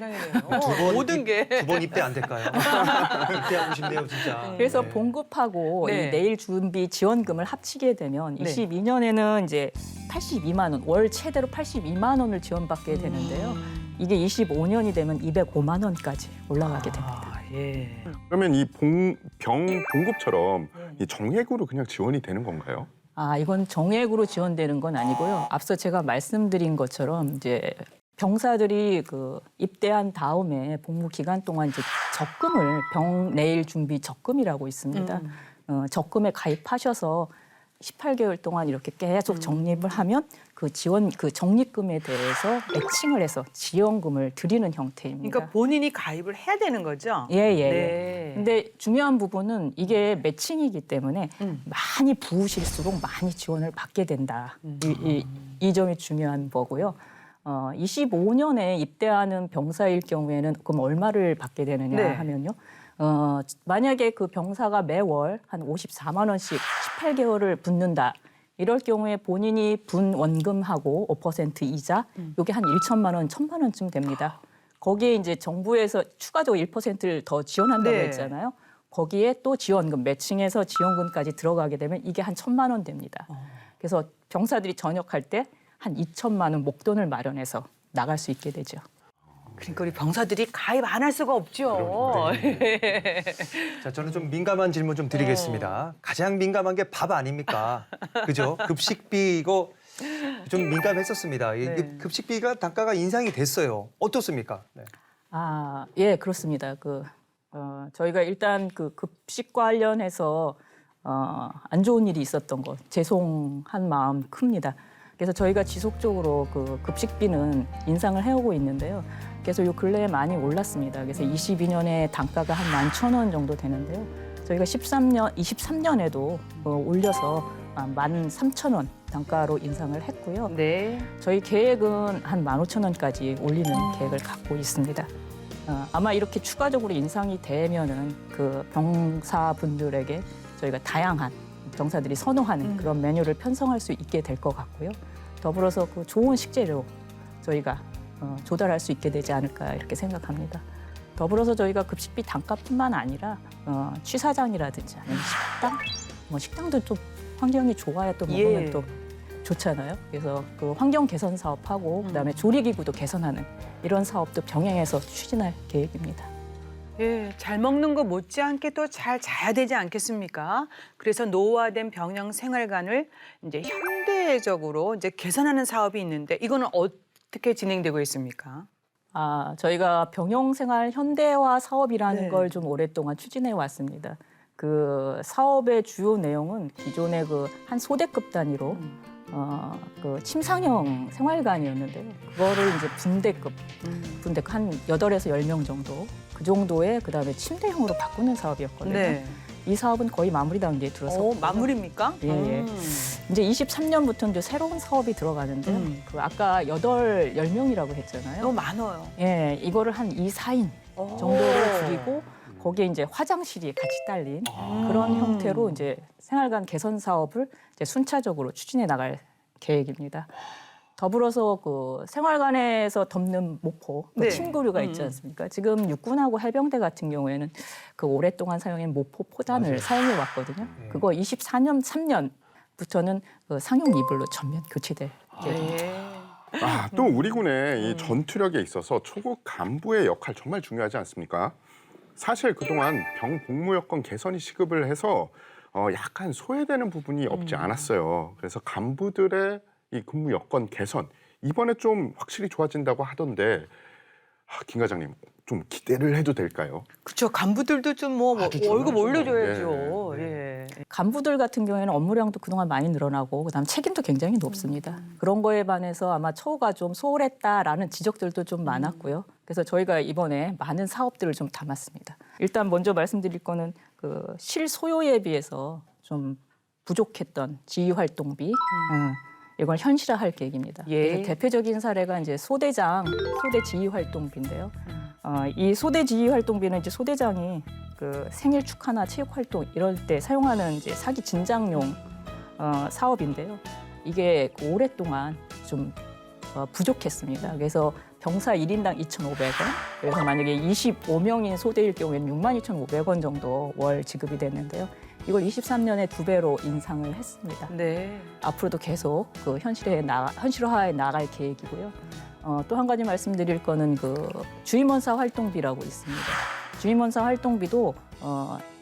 모든 게. 두 번 입대 안 될까요? 입대하고 싶네요, 진짜. 그래서 네. 봉급하고 네. 이 내일 준비 지원금을 합치게 되면 네. 22년에는 이제 82만 원, 월 최대로 82만 원을 지원받게 되는데요. 이게 25년이 되면 205만 원까지 올라가게 됩니다. 예. 그러면 이 병 봉급처럼 이 정액으로 그냥 지원이 되는 건가요? 이건 정액으로 지원되는 건 아니고요. 앞서 제가 말씀드린 것처럼 이제 병사들이 입대한 다음에 복무 기간 동안 이제 적금을 병 내일 준비 적금이라고 있습니다. 적금에 가입하셔서 18개월 동안 이렇게 계속 적립을 하면 그 적립금에 대해서 매칭을 해서 지원금을 드리는 형태입니다. 그러니까 본인이 가입을 해야 되는 거죠? 예. 네. 근데 중요한 부분은 이게 매칭이기 때문에 많이 부으실수록 많이 지원을 받게 된다. 이 점이 중요한 거고요. 25년에 입대하는 병사일 경우에는 그럼 얼마를 받게 되느냐 네. 하면요. 만약에 그 병사가 매월 한 54만 원씩 18개월을 붓는다. 이럴 경우에 본인이 분 원금하고 5% 이자, 이게 한 1천만 원, 1천만 원쯤 됩니다. 거기에 이제 정부에서 추가적으로 1%를 더 지원한다고 네. 했잖아요. 거기에 또 지원금, 매칭해서 지원금까지 들어가게 되면 이게 한 1천만 원 됩니다. 그래서 병사들이 전역할 때 한 2천만 원 목돈을 마련해서 나갈 수 있게 되죠. 그러니까 우리 병사들이 가입 안 할 수가 없죠. 자, 저는 좀 민감한 질문 좀 드리겠습니다. 가장 민감한 게 밥 아닙니까? 그죠? 급식비 이거 좀 민감했었습니다. 이 네. 급식비가 단가가 인상이 됐어요. 어떻습니까? 네. 예, 그렇습니다. 저희가 일단 급식 관련해서 안 좋은 일이 있었던 거 죄송한 마음 큽니다. 그래서 저희가 지속적으로 급식비는 인상을 해오고 있는데요. 그래서 요 근래에 많이 올랐습니다. 그래서 22년에 단가가 한 11,000원 정도 되는데요. 저희가 23년에도 올려서 13,000원 단가로 인상을 했고요. 네. 저희 계획은 한 15,000원까지 올리는 계획을 갖고 있습니다. 아마 이렇게 추가적으로 인상이 되면은 병사분들에게 저희가 다양한 병사들이 선호하는 그런 메뉴를 편성할 수 있게 될 것 같고요. 더불어서 좋은 식재료 저희가 조달할 수 있게 되지 않을까 이렇게 생각합니다. 더불어서 저희가 급식비 단가뿐만 아니라 취사장이라든지 아니면 식당, 식당도 좀 환경이 좋아야 또 먹으면 예. 또 좋잖아요. 그래서 환경 개선 사업하고 그다음에 조리기구도 개선하는 이런 사업도 병행해서 추진할 계획입니다. 예, 잘 먹는 거 못지않게 또 잘 자야 되지 않겠습니까? 그래서 노후화된 병영 생활관을 이제 현대적으로 이제 개선하는 사업이 있는데 이거는 어떻게 진행되고 있습니까? 저희가 병영생활 현대화 사업이라는 네. 걸 좀 오랫동안 추진해 왔습니다. 사업의 주요 내용은 기존의 한 소대급 단위로 침상형 생활관이었는데요. 그거를 이제 분대급 한 8에서 10명 정도 그 정도의 그다음에 침대형으로 바꾸는 사업이었거든요. 네. 이 사업은 거의 마무리 단계에 들어서 마무리입니까? 예. 이제 23년부터 이제 새로운 사업이 들어가는데요. 아까 10명이라고 했잖아요. 너무 많아요. 예, 이거를 한 2, 4인 정도로 줄이고 거기에 이제 화장실이 같이 딸린 그런 형태로 이제 생활관 개선 사업을 이제 순차적으로 추진해 나갈 계획입니다. 더불어서 그 생활관에서 덮는 모포, 그 네. 침구류가 있지 않습니까? 지금 육군하고 해병대 같은 경우에는 그 오랫동안 사용한 모포 포단을 사용해 왔거든요. 그거 24년, 3년부터는 그 상용 이불로 전면 교체될 계획입니다. 네. 또 우리 군의 이 전투력에 있어서 초급 간부의 역할 정말 중요하지 않습니까? 사실 그동안 병 복무 여건 개선이 시급을 해서 약간 소외되는 부분이 없지 않았어요. 그래서 간부들의 이 근무 여건 개선 이번에 좀 확실히 좋아진다고 하던데 김 과장님 좀 기대를 해도 될까요? 그렇죠. 간부들도 좀 뭐 아주 월급 중요하죠. 올려줘야죠. 네. 예. 간부들 같은 경우에는 업무량도 그동안 많이 늘어나고 그다음 책임도 굉장히 높습니다. 그런 거에 반해서 아마 처우가 좀 소홀했다라는 지적들도 좀 많았고요. 그래서 저희가 이번에 많은 사업들을 좀 담았습니다. 일단 먼저 말씀드릴 거는 그 실소요에 비해서 좀 부족했던 지휘활동비 이걸 현실화할 계획입니다. 예. 그래서 대표적인 사례가 이제 소대장 소대 지휘활동비인데요. 이 소대 지휘활동비는 이제 소대장이 그 생일 축하나 체육 활동 이럴 때 사용하는 이제 사기 진장용 사업인데요. 이게 오랫동안 좀 부족했습니다. 그래서 병사 1인당 2,500원. 그래서 만약에 25명인 소대일 경우에는 62,500원 정도 월 지급이 됐는데요. 이걸 23년에 2배로 인상을 했습니다. 네. 앞으로도 계속 그 현실화해 나갈 계획이고요. 또 한 가지 말씀드릴 거는 그 주임원사 활동비라고 있습니다. 주임원사 활동비도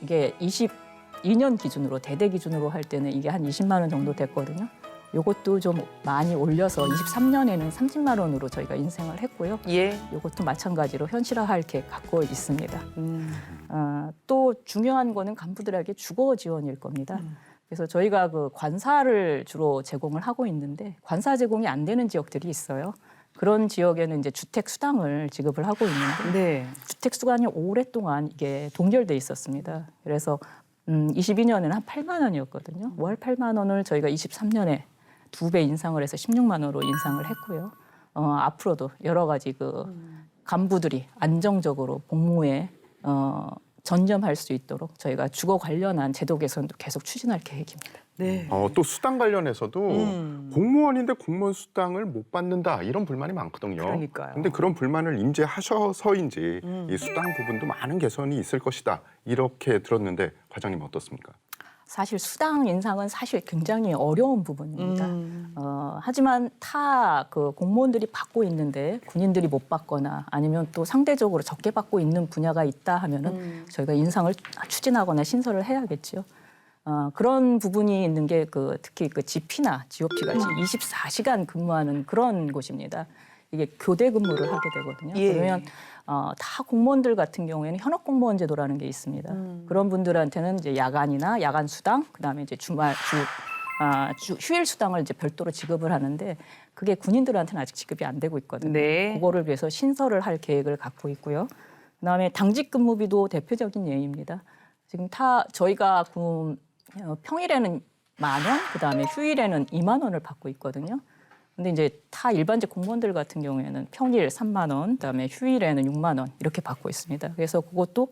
이게 22년 기준으로 대대 기준으로 할 때는 이게 한 20만 원 정도 됐거든요. 이것도 좀 많이 올려서 23년에는 30만 원으로 저희가 인상을 했고요. 예. 이것도 마찬가지로 현실화할 계획 갖고 있습니다. 또 중요한 거는 간부들에게 주거 지원일 겁니다. 그래서 저희가 그 관사를 주로 제공을 하고 있는데 관사 제공이 안 되는 지역들이 있어요. 그런 지역에는 이제 주택 수당을 지급을 하고 있는데 네. 주택 수당이 오랫동안 이게 동결돼 있었습니다. 그래서 22년에는 한 8만 원이었거든요. 월 8만 원을 저희가 23년에 2배 인상을 해서 16만 원으로 인상을 했고요. 앞으로도 여러 가지 그 간부들이 안정적으로 복무에 전념할 수 있도록 저희가 주거 관련한 제도 개선도 계속 추진할 계획입니다. 네. 또 수당 관련해서도 공무원인데 공무원 수당을 못 받는다 이런 불만이 많거든요. 그러니까요. 근데 그런 불만을 인지하셔서인지 이 수당 부분도 많은 개선이 있을 것이다 이렇게 들었는데 과장님 어떻습니까? 사실 수당 인상은 사실 굉장히 어려운 부분입니다. 하지만 타 그 공무원들이 받고 있는데 군인들이 못 받거나 아니면 또 상대적으로 적게 받고 있는 분야가 있다 하면은 저희가 인상을 추진하거나 신설을 해야겠죠. 그런 부분이 있는 게 그 특히 그 GP나 GOP 같이 24시간 근무하는 그런 곳입니다. 이게 교대 근무를 하게 되거든요. 예. 그러면 다 공무원들 같은 경우에는 현역 공무원 제도라는 게 있습니다. 그런 분들한테는 이제 야간이나 야간 수당, 그다음에 이제 휴일 수당을 이제 별도로 지급을 하는데 그게 군인들한테는 아직 지급이 안 되고 있거든요. 네. 그거를 위해서 신설을 할 계획을 갖고 있고요. 그다음에 당직 근무비도 대표적인 예입니다. 지금 저희가 평일에는 10,000원, 그다음에 휴일에는 20,000원을 받고 있거든요. 근데 이제 타 일반직 공무원들 같은 경우에는 평일 3만 원, 그다음에 휴일에는 6만 원 이렇게 받고 있습니다. 그래서 그것도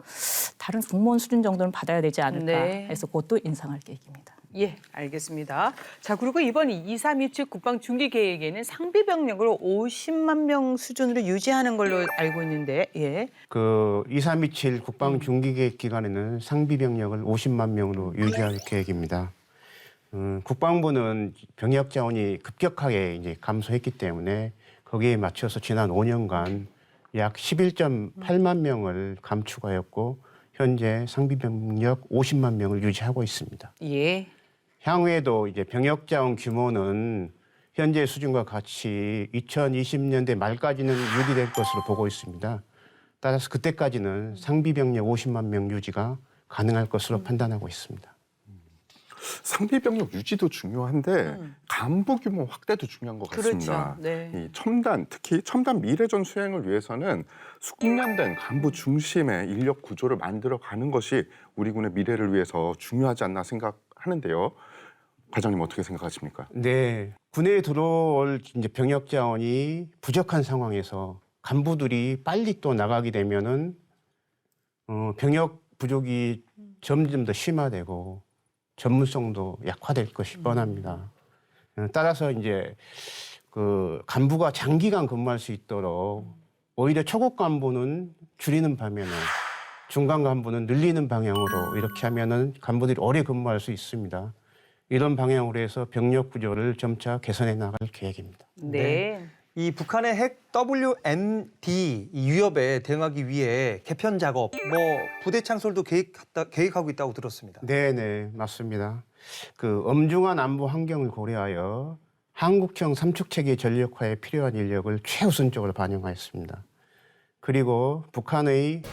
다른 공무원 수준 정도는 받아야 되지 않을까 네. 해서 그것도 인상할 계획입니다. 예, 알겠습니다. 자, 그리고 이번 2.327 국방 중기 계획에는 상비 병력을 50만 명 수준으로 유지하는 걸로 알고 있는데, 예. 그 2327 국방 중기 계획 기간에는 상비 병력을 50만 명으로 유지할 계획입니다. 국방부는 병력 자원이 급격하게 이제 감소했기 때문에 거기에 맞춰서 지난 5년간 약 11.8만 명을 감축하였고 현재 상비 병력 50만 명을 유지하고 있습니다. 예. 향후에도 이제 병력 자원 규모는 현재 수준과 같이 2020년대 말까지는 유지될 것으로 보고 있습니다. 따라서 그때까지는 상비 병력 50만 명 유지가 가능할 것으로 판단하고 있습니다. 상비 병력 유지도 중요한데 간부 규모 확대도 중요한 것 같습니다. 그렇죠. 네. 이 특히 첨단 미래전 수행을 위해서는 숙련된 간부 중심의 인력 구조를 만들어가는 것이 우리 군의 미래를 위해서 중요하지 않나 생각하는데요. 과장님 어떻게 생각하십니까? 네, 군에 들어올 이제 병력 자원이 부족한 상황에서 간부들이 빨리 또 나가게 되면은 병력 부족이 점점 더 심화되고 전문성도 약화될 것이 뻔합니다. 따라서 이제 그 간부가 장기간 근무할 수 있도록 오히려 초급 간부는 줄이는 반면에 중간 간부는 늘리는 방향으로 이렇게 하면은 간부들이 오래 근무할 수 있습니다. 이런 방향으로 해서 병력 구조를 점차 개선해 나갈 계획입니다. 네. 이 북한의 핵 WMD 이 위협에 대응하기 위해 개편 작업, 부대 창설도 계획하고 있다고 들었습니다. 네, 맞습니다. 그 엄중한 안보 환경을 고려하여 한국형 삼축체계 전력화에 필요한 인력을 최우선적으로 반영하였습니다. 그리고 북한의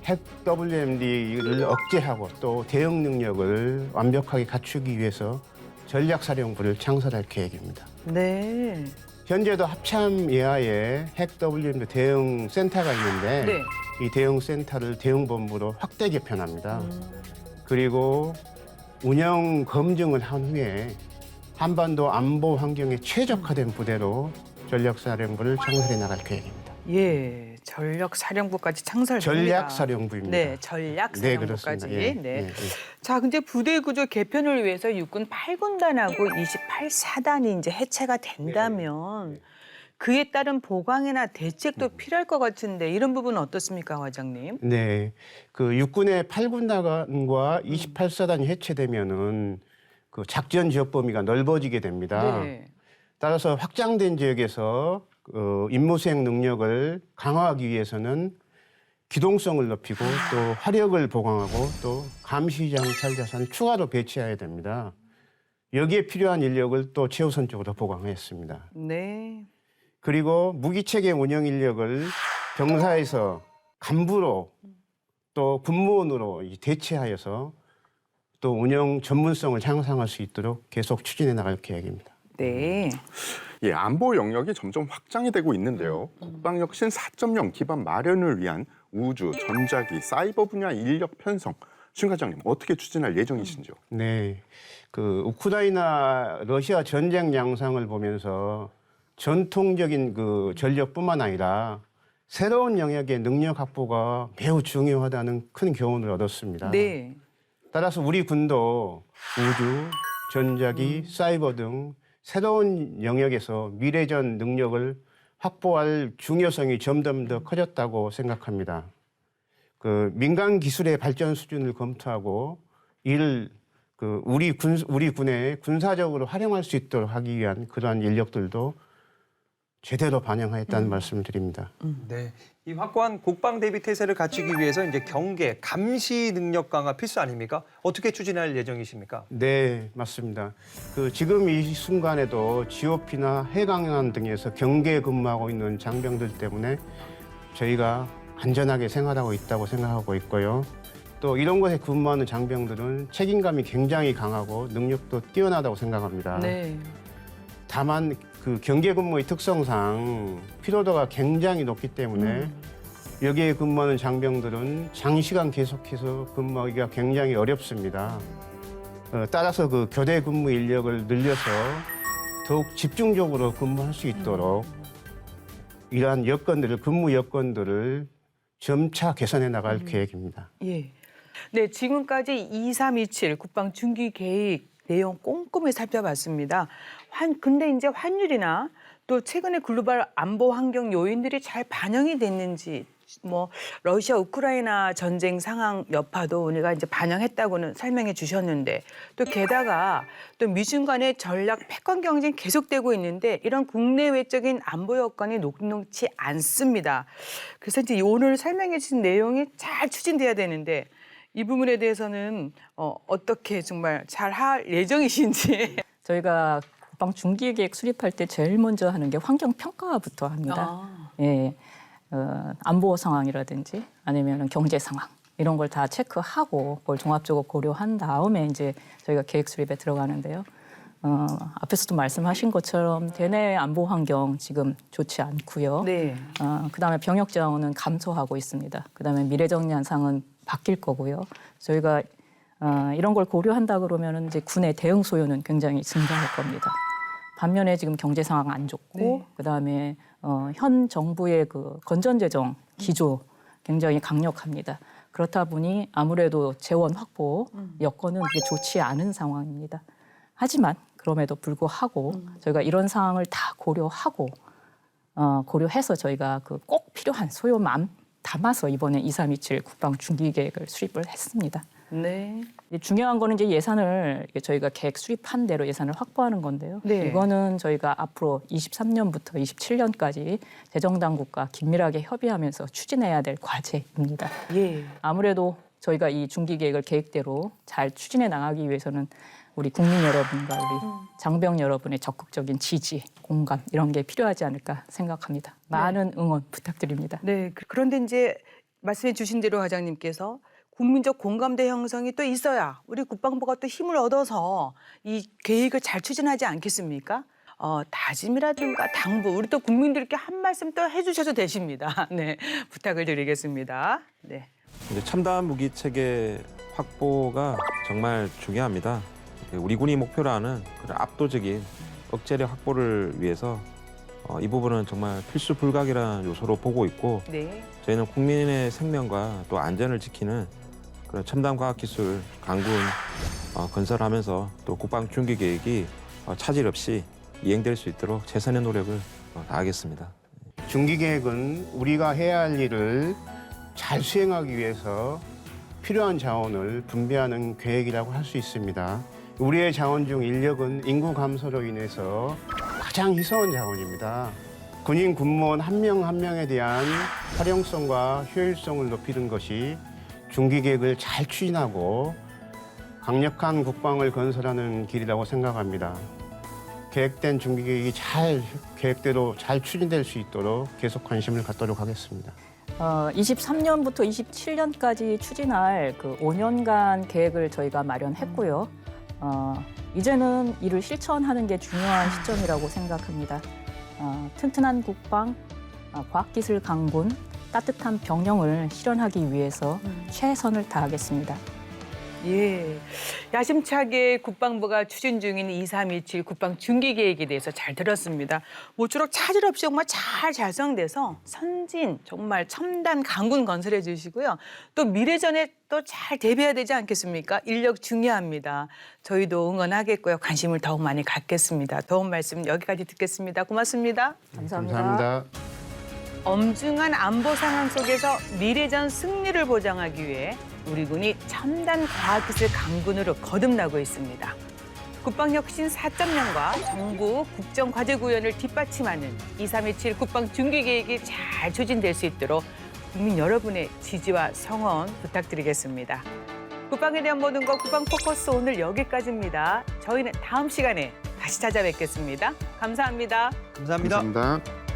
핵 WMD를 억제하고 또 대응 능력을 완벽하게 갖추기 위해서 전략사령부를 창설할 계획입니다. 네. 현재도 합참 예하에 핵 WMD 대응 센터가 있는데 네. 이 대응 센터를 대응본부로 확대 개편합니다. 그리고 운영 검증을 한 후에 한반도 안보 환경에 최적화된 부대로 전략사령부를 창설해 나갈 계획입니다. 예. 전력사령부까지 창설됩니다. 전략사령부입니다. 네, 전략사령부까지. 그렇습니다. 네. 예. 자, 근데 부대 구조 개편을 위해서 육군 8군단하고 28사단이 이제 해체가 된다면 그에 따른 보강이나 대책도 필요할 것 같은데 이런 부분은 어떻습니까, 과장님? 네, 그 육군의 8군단과 28사단이 해체되면은 그 작전 지역 범위가 넓어지게 됩니다. 네. 따라서 확장된 지역에서 임무 수행 능력을 강화하기 위해서는 기동성을 높이고 또 화력을 보강하고 또 감시 장찰 자산을 추가로 배치해야 됩니다. 여기에 필요한 인력을 또 최우선적으로 보강했습니다. 네. 그리고 무기체계 운영 인력을 병사에서 간부로 또 군무원으로 대체하여서 또 운영 전문성을 향상할 수 있도록 계속 추진해 나갈 계획입니다. 네. 예, 안보 영역이 점점 확장이 되고 있는데요. 국방혁신 4.0 기반 마련을 위한 우주, 전자기, 사이버 분야 인력 편성, 신 과장님 어떻게 추진할 예정이신지요? 네, 그 우크라이나 러시아 전쟁 양상을 보면서 전통적인 그 전력뿐만 아니라 새로운 영역의 능력 확보가 매우 중요하다는 큰 교훈을 얻었습니다. 네. 따라서 우리 군도 우주, 전자기, 사이버 등 새로운 영역에서 미래전 능력을 확보할 중요성이 점점 더 커졌다고 생각합니다. 그 민간 기술의 발전 수준을 검토하고 이를 그 우리 군에 군사적으로 활용할 수 있도록 하기 위한 그러한 인력들도 제대로 반영하였다는 말씀을 드립니다. 네, 이 확고한 국방 대비 태세를 갖추기 위해서 이제 경계, 감시 능력 강화 필수 아닙니까? 어떻게 추진할 예정이십니까? 네, 맞습니다. 그 지금 이 순간에도 GOP나 해강연 등에서 경계에 근무하고 있는 장병들 때문에 저희가 안전하게 생활하고 있다고 생각하고 있고요. 또 이런 곳에 근무하는 장병들은 책임감이 굉장히 강하고 능력도 뛰어나다고 생각합니다. 네. 다만 그 경계 근무의 특성상 피로도가 굉장히 높기 때문에 여기에 근무하는 장병들은 장시간 계속해서 근무하기가 굉장히 어렵습니다. 따라서 그 교대 근무 인력을 늘려서 더욱 집중적으로 근무할 수 있도록 이러한 근무 여건들을 점차 개선해 나갈 계획입니다. 예. 네, 지금까지 2327 국방 중기 계획 내용 꼼꼼히 살펴봤습니다. 근데 이제 환율이나 또 최근의 글로벌 안보 환경 요인들이 잘 반영이 됐는지 러시아 우크라이나 전쟁 상황 여파도 우리가 이제 반영했다고는 설명해 주셨는데 또 게다가 또 미중 간의 전략 패권 경쟁이 계속되고 있는데 이런 국내외적인 안보 여건이 녹록치 않습니다. 그래서 이제 오늘 설명해 주신 내용이 잘 추진돼야 되는데 이 부분에 대해서는 어떻게 정말 잘 할 예정이신지. 저희가 국방 중기 계획 수립할 때 제일 먼저 하는 게 환경 평가부터 합니다. 예, 안보 상황이라든지 아니면 경제 상황 이런 걸 다 체크하고 그걸 종합적으로 고려한 다음에 이제 저희가 계획 수립에 들어가는데요. 앞에서도 말씀하신 것처럼 대내 안보 환경 지금 좋지 않고요. 네. 그다음에 병역 자원은 감소하고 있습니다. 그다음에 미래적 양상은 바뀔 거고요. 저희가 이런 걸 고려한다 그러면 이제 군의 대응 소요는 굉장히 증가할 겁니다. 반면에 지금 경제 상황 안 좋고 네. 그다음에 현 정부의 그 건전 재정 기조 굉장히 강력합니다. 그렇다 보니 아무래도 재원 확보 여건은 그게 좋지 않은 상황입니다. 하지만 그럼에도 불구하고 저희가 이런 상황을 다 고려해서 저희가 그 꼭 필요한 소요맘 담아서 이번에 2327 국방 중기 계획을 수립을 했습니다. 네. 중요한 거는 이제 예산을 저희가 계획 수립한 대로 예산을 확보하는 건데요. 네. 이거는 저희가 앞으로 23년부터 27년까지 재정당국과 긴밀하게 협의하면서 추진해야 될 과제입니다. 예. 아무래도 저희가 이 중기 계획을 계획대로 잘 추진해 나가기 위해서는 우리 국민 여러분과 우리 장병 여러분의 적극적인 지지, 공감 이런 게 필요하지 않을까 생각합니다. 많은 응원 부탁드립니다. 네. 그런데 이제 말씀해 주신 대로 과장님께서 국민적 공감대 형성이 또 있어야 우리 국방부가 또 힘을 얻어서 이 계획을 잘 추진하지 않겠습니까? 다짐이라든가 당부, 우리 또 국민들께 한 말씀 또 해주셔도 되십니다. 네, 부탁을 드리겠습니다. 네. 이제 첨단 무기 체계 확보가 정말 중요합니다. 우리 군이 목표로 하는 그런 압도적인 억제력 확보를 위해서 이 부분은 정말 필수 불가결한 요소로 보고 있고 네. 저희는 국민의 생명과 또 안전을 지키는 그런 첨단 과학기술 강군 건설하면서 또 국방 중기 계획이 차질 없이 이행될 수 있도록 최선의 노력을 다하겠습니다. 중기 계획은 우리가 해야 할 일을 잘 수행하기 위해서 필요한 자원을 분배하는 계획이라고 할 수 있습니다. 우리의 자원 중 인력은 인구 감소로 인해서 가장 희소한 자원입니다. 군인 군무원 한 명 한 명에 대한 활용성과 효율성을 높이는 것이 중기 계획을 잘 추진하고 강력한 국방을 건설하는 길이라고 생각합니다. 계획된 중기 계획이 계획대로 잘 추진될 수 있도록 계속 관심을 갖도록 하겠습니다. 23년부터 27년까지 추진할 그 5년간 계획을 저희가 마련했고요. 이제는 이를 실천하는 게 중요한 시점이라고 생각합니다. 튼튼한 국방, 과학기술 강군, 따뜻한 병영을 실현하기 위해서 최선을 다하겠습니다. 예. 야심차게 국방부가 추진 중인 2327 국방 중기 계획에 대해서 잘 들었습니다. 모쪼록 차질 없이 정말 잘 작성돼서 선진, 정말 첨단 강군 건설해 주시고요. 또 미래전에 또 잘 대비해야 되지 않겠습니까? 인력 중요합니다. 저희도 응원하겠고요. 관심을 더욱 많이 갖겠습니다. 도움 말씀 여기까지 듣겠습니다. 고맙습니다. 감사합니다. 감사합니다. 엄중한 안보 상황 속에서 미래전 승리를 보장하기 위해 우리 군이 첨단 과학기술 강군으로 거듭나고 있습니다. 국방혁신 4.0과 정부 국정과제구현을 뒷받침하는 2327 국방 중기 계획이 잘 추진될 수 있도록 국민 여러분의 지지와 성원 부탁드리겠습니다. 국방에 대한 모든 것 국방 포커스 오늘 여기까지입니다. 저희는 다음 시간에 다시 찾아뵙겠습니다. 감사합니다. 감사합니다. 감사합니다.